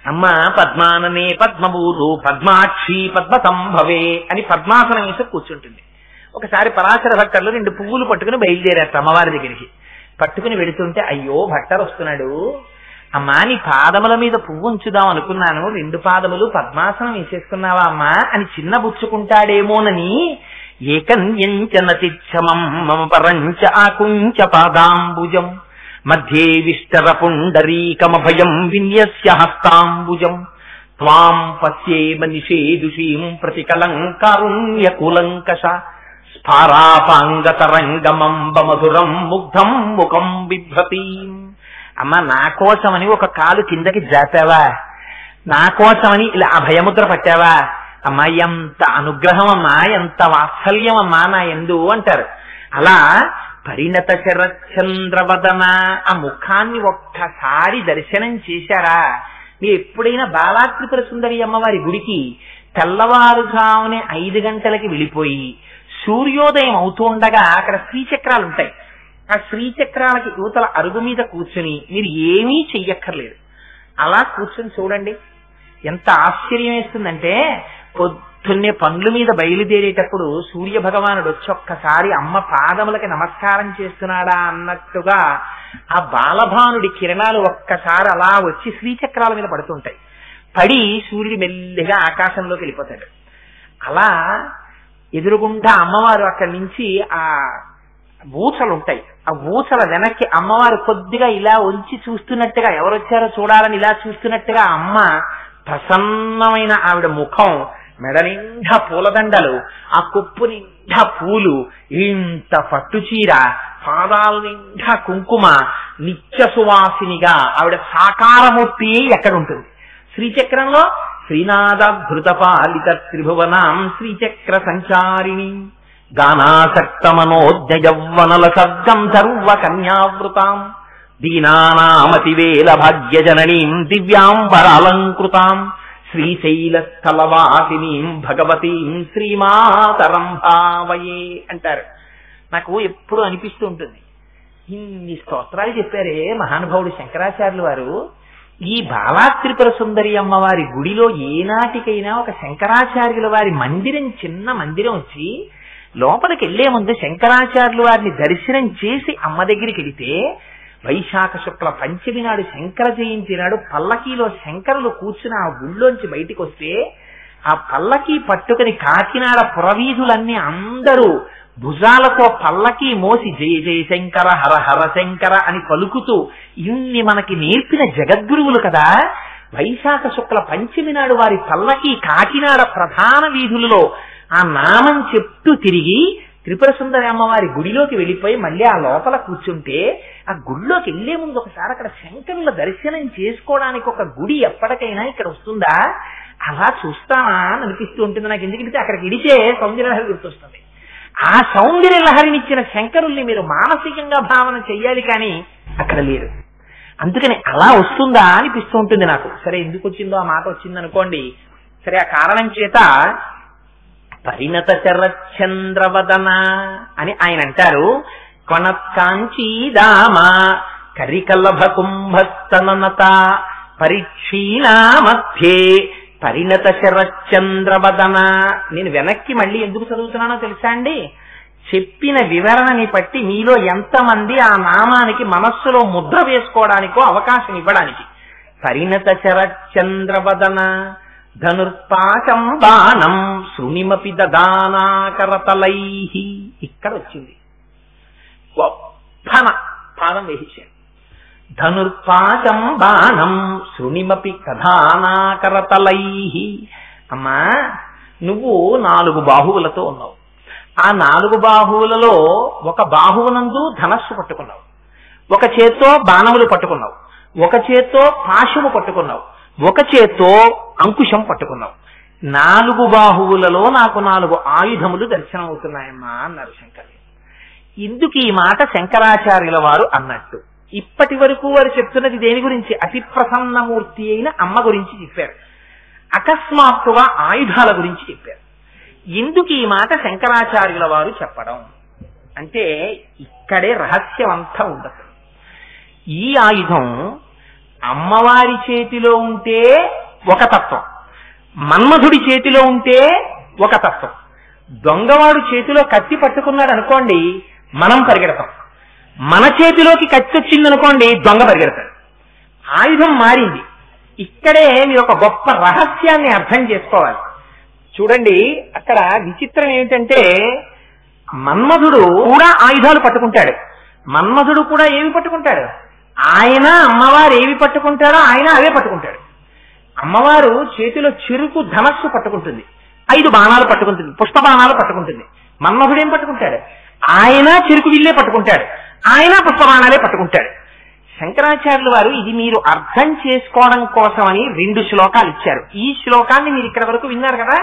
అమ్మ పద్మాననే పద్మభూరు పద్మాక్షి పద్మ సంభవే అని పద్మాసనం వేసి కూర్చుంటుంది. ఒకసారి పరాశర భట్టలు 2 పువ్వులు పట్టుకుని బయలుదేరారు అమ్మవారి దగ్గరికి. పట్టుకుని వెళుతుంటే అయ్యో భట్టర్ వస్తున్నాడు, అమ్మా నీ పాదముల మీద పువ్వు ఉంచుదాం అనుకున్నాను, 2 పాదములు పద్మాసనం వేసేసుకున్నావా అమ్మా అని చిన్నబుచ్చుకుంటాడేమోనని ఏకన్యంచనతిచ్చమం మమ పరంచ ఆకుంచ పాదాంబుజం మధ్యే విష్టర పుండరీకమభయం విన్యస్య హస్తాంబుజం త్వాం పశ్యేమ నిషేదుషీం ప్రతికలంకారుణ్యకులంకష స్ఫారాపాంగతరంగమంబ మధురం ముగ్ధం ముఖం బిభ్రతీం. అమ్మ నా కోసమని ఒక కాలు కిందకి జాపావా, నా కోసమని ఇలా అభయముద్ర పట్టావా, అమ్మా ఎంత అనుగ్రహం అమ్మా, ఎంత వాత్సల్యం అమ్మా నా యందు అంటారు. అలా పరిణత శరచంద్రవదన ఆ ముఖాన్ని ఒక్కసారి దర్శనం చేశారా? మీరు ఎప్పుడైనా బాలాత్రిపుర సుందరి అమ్మవారి గుడికి తెల్లవారుజామునే 5 గంటలకి వెళ్ళిపోయి సూర్యోదయం అవుతుండగా అక్కడ శ్రీచక్రాలు ఉంటాయి, ఆ శ్రీచక్రాలకి యువతల అరుగు మీద కూర్చుని మీరు ఏమీ చెయ్యక్కర్లేదు, అలా కూర్చుని చూడండి. ఎంత ఆశ్చర్యం వేస్తుందంటే పొద్దున్నే పనుల మీద బయలుదేరేటప్పుడు సూర్య భగవానుడు వచ్చి ఒక్కసారి అమ్మ పాదములకి నమస్కారం చేస్తున్నాడా అన్నట్టుగా ఆ బాలభానుడి కిరణాలు ఒక్కసారి అలా వచ్చి శ్రీచక్రాల మీద పడుతుంటాయి. పడి సూర్యుడు మెల్లిగా ఆకాశంలోకి వెళ్ళిపోతాడు. అలా ఎదురుగుండా అమ్మవారు అక్కడి నుంచి ఆ ఊచలు ఉంటాయి, ఆ ఊచల వెనక్కి అమ్మవారు కొద్దిగా ఇలా ఉంచి చూస్తున్నట్టుగా, ఎవరొచ్చారో చూడాలని ఇలా చూస్తున్నట్టుగా అమ్మ ప్రసన్నమైన ఆవిడ ముఖం, మెడ నిండా పూలదండలు, ఆ కుప్పు నిండా పూలు, ఇంత పట్టుచీర, పాదాల నిండా కుంకుమ, నిత్య సువాసినిగా ఆవిడ సాకారమూర్తి ఎక్కడుంటుంది? శ్రీచక్రంలో శ్రీనాథృతపాలిత త్రిభువనాం శ్రీచక్ర సంచారిణి గానాసక్త మనోజ్ఞయౌవనల సద్గంధర్వ కన్యావృతాం దీనానామతివేల భాగ్యజననీం దివ్యాంబరాలంకృతాం శ్రీశైలస్థలవాసినీం భగవతీం శ్రీమాతరం భావయే అంటారు. నాకు ఎప్పుడు అనిపిస్తూ ఉంటుంది, ఇన్ని స్తోత్రాలు చెప్పారే మహానుభావుడు శంకరాచార్యులు వారు, ఈ బాలాత్రిపుర సుందరి అమ్మవారి గుడిలో ఏనాటికైనా ఒక శంకరాచార్యుల వారి మందిరం, చిన్న మందిరం వచ్చి లోపలికి వెళ్లే ముందు శంకరాచార్యుల వారిని దర్శనం చేసి అమ్మ దగ్గరికి వెళితే, వైశాఖ శుక్ల పంచమి నాడు శంకర జయంతి నాడు పల్లకీలో శంకరులు కూర్చుని ఆ గుళ్ళోంచి బయటికి వస్తే ఆ పల్లకీ పట్టుకుని కాకినాడ పురవీధులన్నీ అందరూ భుజాలతో పల్లకీ మోసి జయ జయ శంకర హర హర శంకర అని పలుకుతూ, ఇన్ని మనకి నేర్పిన జగద్గురువులు కదా. వైశాఖ శుక్ల పంచమి నాడు వారి పల్లకీ కాకినాడ ప్రధాన వీధులలో ఆ నామం చెప్తూ తిరిగి త్రిపుర సుందరి అమ్మవారి గుడిలోకి వెళ్ళిపోయి మళ్ళీ ఆ లోపల కూర్చుంటే, ఆ గుడిలోకి వెళ్లే ముందు ఒకసారి అక్కడ శంకరుల దర్శనం చేసుకోవడానికి ఒక గుడి ఎప్పటికైనా ఇక్కడ వస్తుందా, అలా చూస్తామా అని అనిపిస్తూ ఉంటుంది నాకు. ఎందుకంటే అక్కడికి ఇడితే సౌందర్యలహరి గుర్తొస్తుంది. ఆ సౌందర్యలహరినిచ్చిన శంకరుల్ని మీరు మానసికంగా భావన చెయ్యాలి, కానీ అక్కడ లేరు. అందుకని అలా వస్తుందా అనిపిస్తూ ఉంటుంది నాకు. సరే, ఎందుకు వచ్చిందో ఆ మాట వచ్చింది అనుకోండి. సరే, ఆ కారణం చేత పరిణత శరచంద్రవదన అని ఆయన అంటారు. కొనత్కాంచీదామ కరికలభ కుంభస్తనత పరీక్షీణా మధ్యే పరిణత శరచంద్రవదన. నేను వెనక్కి మళ్ళీ ఎందుకు చదువుతున్నానో తెలుసా అండి? చెప్పిన వివరణని బట్టి మీలో ఎంతమంది ఆ నామానికి మనస్సులో ముద్ర వేసుకోవడానికో అవకాశం ఇవ్వడానికి. పరిణత శరచంద్రవదన ధనుర్పాశం బాణం శృణిమపి దదానాకరతలై. ఇక్కడ వచ్చింది గొప్పన పాదం వేసేశాడు. ధనుర్పాశం బాణం శృణిమపి కథానాకరతలై. అమ్మా, నువ్వు 4 బాహువులతో ఉన్నావు. ఆ 4 బాహువులలో ఒక బాహువునందు ధనస్సు పట్టుకున్నావు, ఒక చేత్తో బాణములు పట్టుకున్నావు, ఒక చేత్తో పాశము పట్టుకున్నావు, ఒక చేత్తో అంకుశం పట్టుకున్నావు. 4 బాహువులలో నాకు 4 ఆయుధములు దర్శనం అవుతున్నాయమ్మా అన్నారు శంకరులు. ఇందుకు ఈ మాట శంకరాచార్యుల వారు అన్నట్టు. ఇప్పటి వరకు వారు చెప్తున్నది దేని గురించి? అతి ప్రసన్నమూర్తి అయిన అమ్మ గురించి చెప్పారు. అకస్మాత్తుగా ఆయుధాల గురించి చెప్పారు. ఎందుకు ఈ మాట శంకరాచార్యుల వారు చెప్పడం అంటే, ఇక్కడే రహస్యం అంతా ఉండదు. ఈ ఆయుధం అమ్మవారి చేతిలో ఉంటే ఒక తత్వం, మన్మధుడి చేతిలో ఉంటే ఒక తత్వం. దొంగవాడు చేతిలో కత్తి పట్టుకున్నాడు అనుకోండి, మనం పరిగెడతాం. మన చేతిలోకి కత్తి వచ్చిందనుకోండి, దొంగ పరిగెడతాడు. ఆయుధం మారింది. ఇక్కడే మీరు ఒక గొప్ప రహస్యాన్ని అర్థం చేసుకోవాలి. చూడండి, అక్కడ విచిత్రం ఏమిటంటే మన్మధుడు కూడా ఆయుధాలు పట్టుకుంటాడు. మన్మధుడు కూడా ఏమి పట్టుకుంటాడు? ఆయన అమ్మవారు ఏవి పట్టుకుంటాడో ఆయన అవే పట్టుకుంటాడు. అమ్మవారు చేతిలో చెరుకు ధనస్సు పట్టుకుంటుంది, 5 బాణాలు పట్టుకుంటుంది, పుష్ప బాణాలు పట్టుకుంటుంది. మన్మధుడు ఏం పట్టుకుంటాడు? ఆయన చెరుకు విల్లే పట్టుకుంటాడు, ఆయన పుష్ప బాణాలే పట్టుకుంటాడు. శంకరాచార్యులు వారు ఇది మీరు అర్థం చేసుకోవడం కోసమని 2 శ్లోకాలు ఇచ్చారు. ఈ శ్లోకాన్ని మీరు ఇక్కడ వరకు విన్నారు కదా.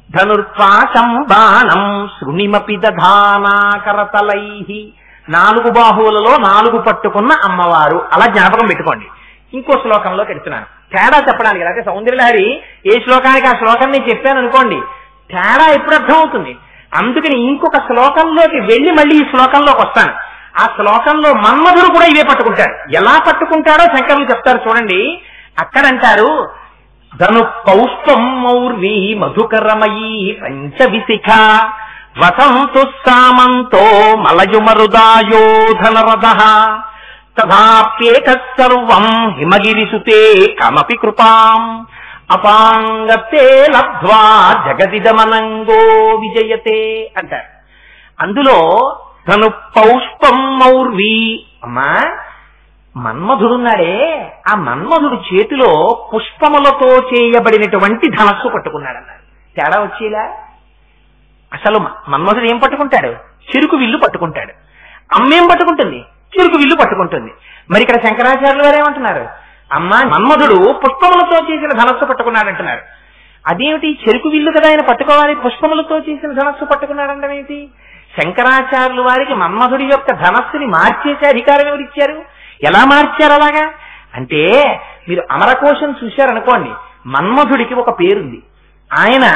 ధనుర్పాశం బాణం శృణిమపి దధానా కరతలైహి, 4 బాహువులలో 4 పట్టుకున్న అమ్మవారు. అలా జ్ఞాపకం పెట్టుకోండి. ఇంకో శ్లోకంలో పెడుతున్నాను తేడా చెప్పడానికి. అయితే సౌందర్యలహరి ఏ శ్లోకానికి ఆ శ్లోకం నేను చెప్పాను అనుకోండి, తేడా ఎప్పుడు అర్థం అవుతుంది. అందుకని ఇంకొక శ్లోకంలోకి వెళ్ళి మళ్ళీ ఈ శ్లోకంలోకి వస్తాను. ఆ శ్లోకంలో మన్మధుడు కూడా ఇవే పట్టుకుంటాడు. ఎలా పట్టుకుంటాడో శంకరులు చెప్తారు చూడండి. అక్కడంటారు ధను పౌష్పం మౌర్వి మధుకరమయీ పంచవిశిఖ వసంతు సామంతో మలయుమరుదాయో ధనరథ తథాప్యేక సర్వం హిమగిరిసుతే కమపి కృపాం అపాంగతే లబ్ధ్వా జగదిదమనంగో విజయతే అంటారు. అందులో తను పౌష్పం మౌర్వి, అమ్మా మన్మధుడున్నాడే, ఆ మన్మధుడు చేతిలో పుష్పములతో చేయబడినటువంటి ధనస్సు పట్టుకున్నాడన్నారు. తేడా వచ్చేలా. అసలు మన్మధుడు ఏం పట్టుకుంటాడు? చెరుకు విల్లు పట్టుకుంటాడు. అమ్మేం పట్టుకుంటుంది? చెరుకు విల్లు పట్టుకుంటుంది. మరి ఇక్కడ శంకరాచార్యులు వారు ఏమంటున్నారు? అమ్మా మన్మధుడు పుష్పములతో చేసిన ధనస్సు పట్టుకున్నాడంటున్నారు. అదేమిటి? చెరుకు విల్లు కదా ఆయన పట్టుకోవాలి, పుష్పములతో చేసిన ధనస్సు పట్టుకున్నాడంటే ఏమిటి? శంకరాచార్యులు వారికి మన్మధుడి యొక్క ధనస్సుని మార్చేసే అధికారం ఎవరిచ్చారు? ఎలా మార్చారు అలాగా అంటే, మీరు అమరకోశం చూశారనుకోండి, మన్మధుడికి ఒక పేరుంది. ఆయన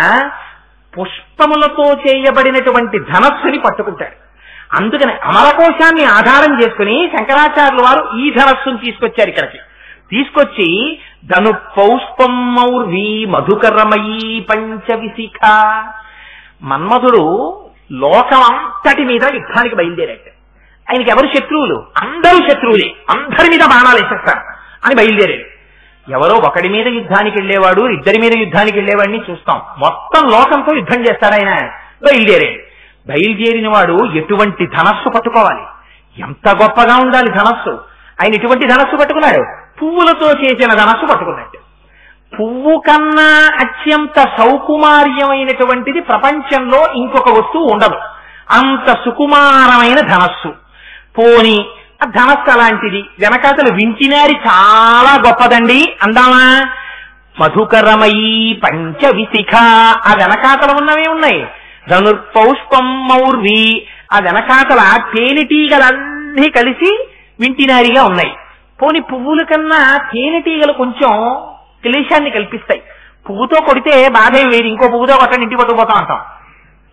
పుష్పములతో చేయబడినటువంటి ధనస్సుని పట్టుకుంటాడు. అందుకని అమరకోశాన్ని ఆధారం చేసుకుని శంకరాచార్యులు వారు ఈ ధనస్సును తీసుకొచ్చారు ఇక్కడికి. తీసుకొచ్చి ధను పౌష్పం మౌర్వి మధుకరమయీ పంచవిశిఖ. మన్మధుడు లోకం అంతటి మీద యుద్ధానికి బయలుదేరాడు. ఆయనకి ఎవరు శత్రువులు? అందరూ శత్రువులే, అందరి మీద బాణాలు వేసేస్తారు అని బయలుదేరాడు. ఎవరో ఒకడి మీద యుద్ధానికి వెళ్ళేవాడు, 2 మీద యుద్ధానికి వెళ్ళేవాడిని చూస్తాం. మొత్తం లోకంతో యుద్ధం చేస్తాడు ఆయన. బయలుదేరాడు. బయలుదేరిన వాడు ఎటువంటి ధనస్సు పట్టుకోవాలి, ఎంత గొప్పగా ఉండాలి ధనస్సు. ఆయన ఎటువంటి ధనస్సు పట్టుకున్నాడు? పువ్వులతో చేసిన ధనస్సు పట్టుకున్నాడు. పువ్వు కన్నా అత్యంత సౌకుమార్యమైనటువంటిది ప్రపంచంలో ఇంకొక వస్తువు ఉండదు. అంత సుకుమారమైన ధనస్సు. పోని ఆ ధనస్సు అలాంటిది. వెనకాతలు వింటినారి చాలా గొప్పదండి అందామా? మధుకరమయీ పంచవిశిఖ. ఆ వెనకాతలు ఉన్నవే ఉన్నాయి. ధనుర్పౌష్పం మౌర్వి. ఆ వెనకాతల తేనెటీగలన్నీ కలిసి వింటినారిగా ఉన్నాయి. పోని పువ్వుల కన్నా తేనెటీగలు కొంచెం క్లేశాన్ని కల్పిస్తాయి. పువ్వుతో కొడితే బాధే వేరు, ఇంకో పువ్వుతో కొట్టండి ఇంటి పట్టుకుపోతాం అంటాం.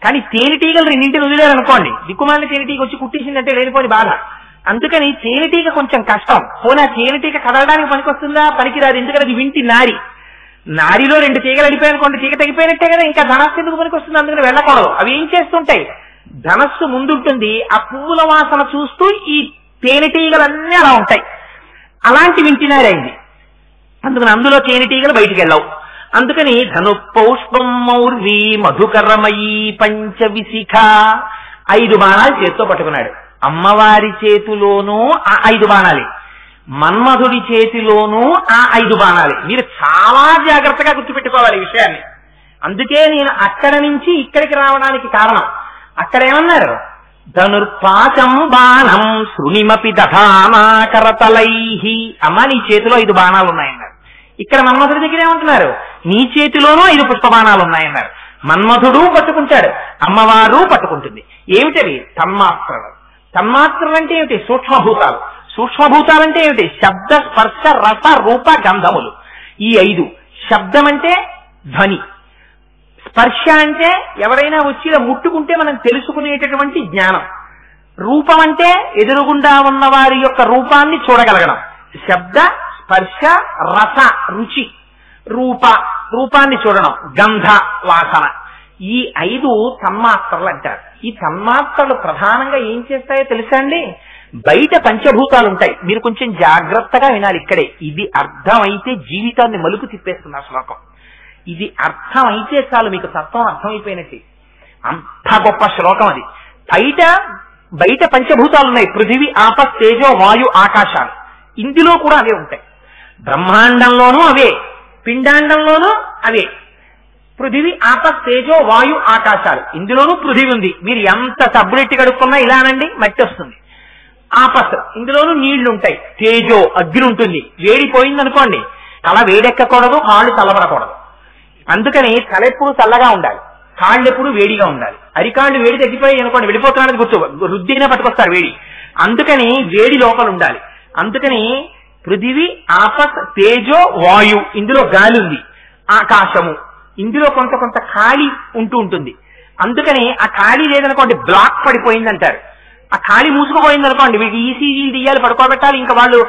కానీ తేనెటీగలు 2 వదిలేరనుకోండి, దిక్కుమాలిన తేనెటీగ వచ్చి కుట్టేసిందంటే లేనిపోని బాధ. అందుకని తేనెటీగ కొంచెం కష్టం. పోనీ ఆ తేనెటీగ కదలడానికి పనికొస్తుందా? పనికిరాదు. ఎందుకంటే అది వింటి నారి. నారిలో 2 తీగలు అడిపోయానుకోండి, తీగ తెగిపోయినట్టే కదా, ఇంకా ధనస్సు ఎందుకు పనికొస్తుంది? అందుకని వెళ్ళకూడదు. అవి ఏం చేస్తుంటాయి? ధనస్సు ముందుంటుంది, ఆ పువ్వుల వాసన చూస్తూ ఈ తేనెటీగలన్నీ అలా ఉంటాయి. అలాంటి వింటినారి అయింది. అందుకని అందులో తేనెటీగలు బయటికి వెళ్ళవు. అందుకని ధను పౌష్పం మౌర్వి మధుకరమయీ పంచవిశిఖ. 5 బాణాలు చేత్తో పట్టుకున్నాడు. అమ్మవారి చేతిలోనూ ఆ 5 బాణాలే, మన్మధుడి చేతిలోనూ ఆ 5 బాణాలే. మీరు చాలా జాగ్రత్తగా గుర్తుపెట్టుకోవాలి ఈ విషయాన్ని. అందుకే నేను అక్కడ నుంచి ఇక్కడికి రావడానికి కారణం. అక్కడ ఏమన్నారు? ధనుర్పాశం బాణం శృణిమపి దధానా కరతలైహి. అమ్మ నీ చేతిలో 5 బాణాలు ఉన్నాయన్నారు. ఇక్కడ మన్మధుడి దగ్గర ఏమంటున్నారు? నీ చేతిలోనూ 5 పుష్ప బాణాలు ఉన్నాయన్నారు. మన్మధుడు పట్టుకుంటాడు, అమ్మవారు పట్టుకుంటుంది. ఏమిటవి? తన్మాత్రలు. తన్మాత్రలు అంటే ఏమిటి? సూక్ష్మభూతాలు. సూక్ష్మభూతాలంటే ఏమిటి? శబ్ద స్పర్శ రస రూప గంధములు. ఈ 5. శబ్దం అంటే ధ్వని, స్పర్శ అంటే ఎవరైనా వచ్చి ముట్టుకుంటే మనం తెలుసుకునేటటువంటి జ్ఞానం, రూపం అంటే ఎదురుగుండా ఉన్న వారి యొక్క రూపాన్ని చూడగలగడం, శబ్ద స్పర్శ రస రుచి, రూపాన్ని చూడడం, గంధ వాసన. ఈ 5 తన్మాత్రలు అంటారు. ఈ తన్మాత్రలు ప్రధానంగా ఏం చేస్తాయో తెలుసా అండి? బయట పంచభూతాలు ఉంటాయి. మీరు కొంచెం జాగ్రత్తగా వినాలి ఇక్కడే. ఇది అర్థమైతే జీవితాన్ని మలుపు తిప్పేస్తున్న శ్లోకం. ఇది అర్థమైతే చాలు మీకు తత్వం అర్థమైపోయినట్టు. అంత గొప్ప శ్లోకం అది. బయట పంచభూతాలు ఉన్నాయి, పృథివీ ఆప తేజో వాయు ఆకాశాలు. ఇందులో కూడా అవే ఉంటాయి. బ్రహ్మాండంలోనూ అవే, పిండాండంలోనూ అవే. పృథివీ ఆప తేజో వాయు ఆకాశాలు, ఇందులోనూ పృథివీ ఉంది. మీరు ఎంత సబ్బులెట్టి కడుక్కున్నా ఇలానండి మట్టి వస్తుంది. ఆపస్, ఇందులోనూ నీళ్లు ఉంటాయి. తేజో, అగ్ని ఉంటుంది. వేడిపోయింది అనుకోండి, తల వేడెక్కకూడదు, కాళ్ళు చల్లబడకూడదు. అందుకని తల ఎప్పుడు చల్లగా ఉండాలి, కాళ్ళు ఎప్పుడు వేడిగా ఉండాలి. అరికాళ్ళు వేడి తగ్గిపోయి అనుకోండి, వెళ్ళిపోతున్నాడని గుర్తు, రుద్దిగానే పట్టుకొస్తారు వేడి. అందుకని వేడి లోపల ఉండాలి. అందుకని పృథివీ ఆపస్ తేజో వాయు, ఇందులో గాలి ఉంది. ఆకాశము, ఇందులో కొంత కొంత ఖాళీ ఉంటుంది. అందుకని ఆ ఖాళీ లేదనుకోండి బ్లాక్ పడిపోయింది అంటారు. ఆ ఖాళీ మూసుకుపోయింది అనుకోండి, వీడికి ఈసీజీలు తీయాలి, పడుకోబెట్టాలి. ఇంకా వాళ్ళు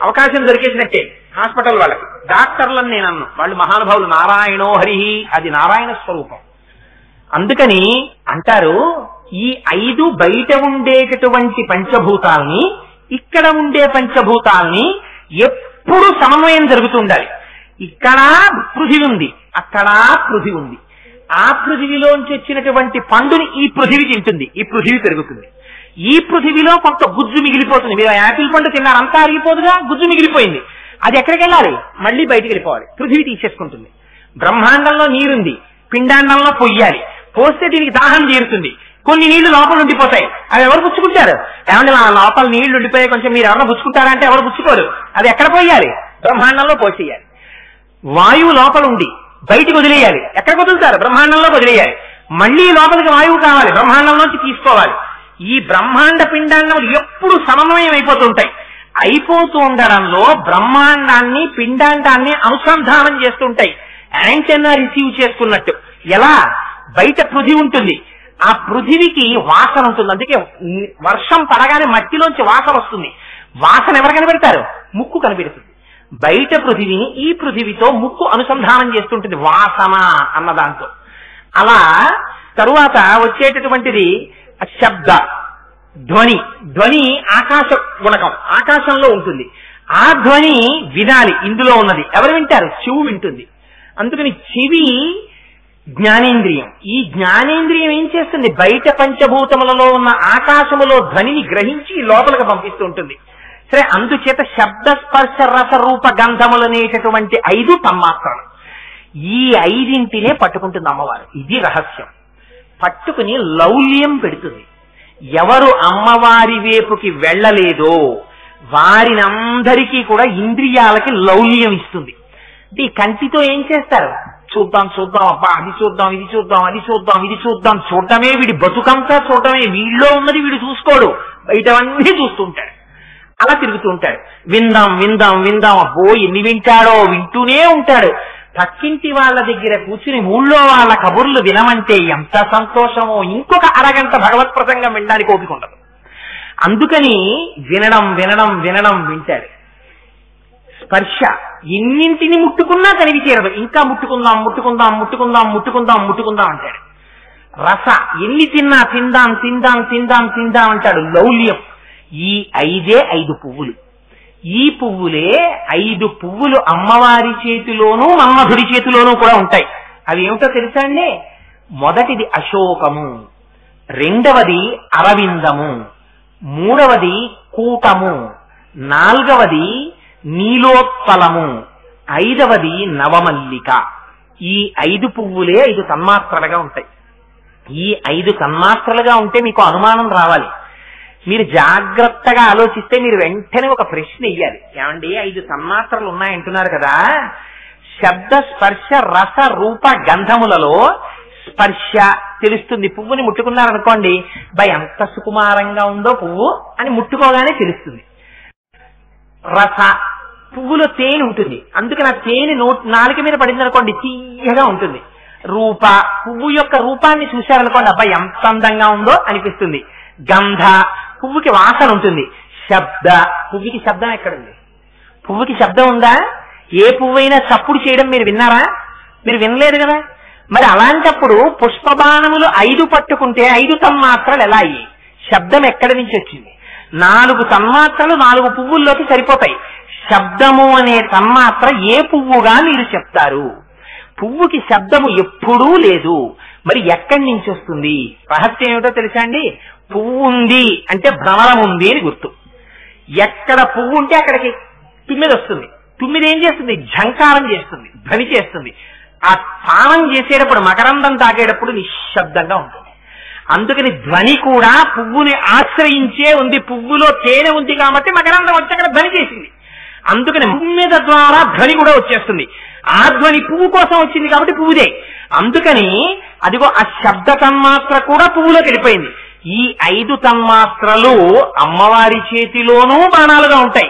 అవకాశం దొరికేసినట్టే హాస్పిటల్ వాళ్ళకి. డాక్టర్లను నేను అన్ను, వాళ్ళు మహానుభావులు. నారాయణో హరిహి, అది నారాయణ స్వరూపం. అందుకని అంటారు, ఈ 5 బయట ఉండేటటువంటి పంచభూతాల్ని, ఇక్కడ ఉండే పంచభూతాల్ని ఎప్పుడు సమన్వయం జరుగుతుండాలి. ఇక్కడ పృథివీ ఉంది, అక్కడ పృథివీ ఉంది. ఆ పృథివీలోంచి వచ్చినటువంటి పండుని ఈ పృథివీ తింటుంది, ఈ పృథివీ పెరుగుతుంది. ఈ పృథివీలో కొంత గుజ్జు మిగిలిపోతుంది. మీరు యాపిల్ పండు తిన్నారు, అంతా అరిగిపోదుగా, గుజ్జు మిగిలిపోయింది. అది ఎక్కడికి వెళ్ళాలి? మళ్ళీ బయటికి వెళ్ళిపోవాలి, పృథివీ తీసేసుకుంటుంది. బ్రహ్మాండంలో నీరుంది, పిండాండంలో పొయ్యాలి, పోస్తే దీనికి దాహం తీరుతుంది. కొన్ని నీళ్లు లోపల ఉండిపోతాయి, అవి ఎవరు పుచ్చుకుంటారు? ఏమంటే లోపల నీళ్లు ఉండిపోయి కొంచెం మీరు ఎవరైనా పుచ్చుకుంటారా అంటే ఎవరు పుచ్చుకోరు. అది ఎక్కడ పోయాలి? బ్రహ్మాండంలో పోసేయాలి. వాయువు లోపల ఉండి బయటికి వదిలేయాలి. ఎక్కడ వదులుతారు? బ్రహ్మాండంలో వదిలేయాలి. మళ్లీ లోపలికి వాయువు కావాలి, బ్రహ్మాండంలోంచి తీసుకోవాలి. ఈ బ్రహ్మాండ పిండాండం ఎప్పుడు సమన్వయం అయిపోతుంటాయి. అయిపోతూ ఉండడంలో బ్రహ్మాండాన్ని పిండాండాన్ని అనుసంధానం చేస్తుంటాయి, యాంటెన్నా రిసీవ్ చేసుకున్నట్టు. ఎలా? బయట పృథివీ ఉంటుంది, ఆ పృథివీకి వాసన ఉంటుంది. అందుకే వర్షం పడగానే మట్టిలోంచి వాసన వస్తుంది. వాసన ఎవరు కనిపెడతారు? ముక్కు కనిపెడుతుంది. బయట పృథివీని ఈ పృథివీతో ముక్కు అనుసంధానం చేస్తుంటుంది వాసన అన్న దాంతో. అలా తరువాత వచ్చేటటువంటిది శబ్ద, ధ్వని. ధ్వని ఆకాశ గుణకం, ఆకాశంలో ఉంటుంది. ఆ ధ్వని వినాలి, ఇందులో ఉన్నది. ఎవరు వింటారు? చెవు వింటుంది. అందుకని చెవి జ్ఞానేంద్రియం. ఈ జ్ఞానేంద్రియం ఏం చేస్తుంది? బయట పంచభూతములలో ఉన్న ఆకాశములో ధ్వనిని గ్రహించి లోపలికి పంపిస్తూ ఉంటుంది. సరే, అందుచేత శబ్ద స్పర్శ రస రూప గంధములనేటటువంటి 5 తన్మాత్రలు. ఈ 5 పట్టుకుంటుంది అమ్మవారు. ఇది రహస్యం. పట్టుకుని లౌల్యం పెడుతుంది. ఎవరు అమ్మవారి వైపుకి వెళ్ళలేదో వారినందరికీ కూడా ఇంద్రియాలకి లౌల్యం ఇస్తుంది. ఈ కంటితో ఏం చేస్తారు? చూద్దాం చూద్దాం, అబ్బా అది చూద్దాం, ఇది చూద్దాం, అది చూద్దాం, ఇది చూద్దాం. చూడటమే వీడి బతుకంతా, చూడటమే. వీళ్ళలో ఉన్నది వీడు చూసుకోడు, బయటవన్నీ చూస్తుంటాడు. అలా తిరుగుతూ ఉంటాడు. విందాం విందాం విందాం, అబ్బో ఎన్ని వింటాడో, వింటూనే ఉంటాడు. పక్కింటి వాళ్ళ దగ్గర కూర్చుని ఊళ్ళో వాళ్ళ కబుర్లు వినమంటే ఎంత సంతోషమో. ఇంకొక అరగంట భగవత్ ప్రసంగం వినడానికి ఓపిక ఉండదు. అందుకని వినడం వినడం వినడం వింటాడు. స్పర్శ ఎన్నింటిని ముట్టుకున్నా తనివి తీరదు. ఇంకా ముట్టుకుందాం ముట్టుకుందాం ముట్టుకుందాం ముట్టుకుందాం ముట్టుకుందాం అంటాడు. రస ఎన్ని తిన్నా తిందాం తిందాం తిందాం తిందాం అంటాడు. లౌల్యం. ఈ 5 పువ్వులు. ఈ పువ్వులే 5 పువ్వులు అమ్మవారి చేతిలోనూ మన్మధుడి చేతిలోనూ కూడా ఉంటాయి. అవి ఏమిటో తెలుసా అండి? మొదటిది అశోకము, రెండవది అరవిందము, మూడవది కూటము, నాలుగవది నీలోత్పలము, 5వది నవమల్లిక. ఈ 5 పువ్వులే 5 తన్మాత్రలుగా ఉంటాయి. ఈ 5 తన్మాత్రలుగా ఉంటే మీకు అనుమానం రావాలి. మీరు జాగ్రత్తగా ఆలోచిస్తే మీరు వెంటనే ఒక ప్రశ్న ఇయ్యాలి. ఏమండి 5 తన్మాత్రలు ఉన్నాయంటున్నారు కదా, శబ్ద స్పర్శ రస రూప గంధములలో స్పర్శ తెలుస్తుంది. పువ్వుని ముట్టుకున్నారనుకోండి, ఎంత సుకుమారంగా ఉందో పువ్వు అని ముట్టుకోగానే తెలుస్తుంది. రస, పువ్వులో తేనె ఉంటుంది, అందుకని ఆ తేనె నాలుక మీద పడింది అనుకోండి తీయగా ఉంటుంది. రూప, పువ్వు యొక్క రూపాన్ని చూశారనుకోండి, అబ్బాయి ఎంత అందంగా ఉందో అనిపిస్తుంది. గంధ, పువ్వుకి వాసన ఉంటుంది. శబ్ద, పువ్వుకి శబ్దం ఎక్కడుంది? పువ్వుకి శబ్దం ఉందా? ఏ పువ్వైనా చప్పుడు చేయడం మీరు విన్నారా? మీరు వినలేదు కదా. మరి అలాంటప్పుడు పుష్పబాణములు 5 పట్టుకుంటే 5 తన్మాత్రలు ఎలా అయ్యాయి? శబ్దం ఎక్కడి నుంచి వచ్చింది? 4 తన్మాత్రలు 4 పువ్వుల్లోకి సరిపోతాయి. శబ్దము అనే తన్మాత్ర ఏ పువ్వుగా మీరు చెప్తారు? పువ్వుకి శబ్దము ఎప్పుడూ లేదు. మరి ఎక్కడి నుంచి వస్తుంది? రహస్యం ఏమిటో తెలుసా అండి? పువ్వు ఉంది అంటే భ్రమరం ఉంది అని గుర్తు. ఎక్కడ పువ్వు ఉంటే అక్కడికి తుమ్మిది వస్తుంది. తుమ్మిది ఏం చేస్తుంది? ఝంకారం చేస్తుంది, ధ్వని చేస్తుంది. ఆ స్నానం చేసేటప్పుడు, మకరందం తాగేటప్పుడు నిశ్శబ్దంగా ఉంటుంది. అందుకని ధ్వని కూడా పువ్వుని ఆశ్రయించే ఉంది. పువ్వులో తేనె ఉంది కాబట్టి మకరందం వచ్చి అక్కడ ధ్వని చేసింది. అందుకని తుమ్మిద ద్వారా ధ్వని కూడా వచ్చేస్తుంది. ఆ ధ్వని పువ్వు కోసం వచ్చింది కాబట్టి పువ్వుదే. అందుకని అదిగో ఆ శబ్ద తన్మాత్ర కూడా పువ్వులోకి వెళ్ళిపోయింది. ఈ 5 తన్మాత్రలు అమ్మవారి చేతిలోనూ బాణాలుగా ఉంటాయి.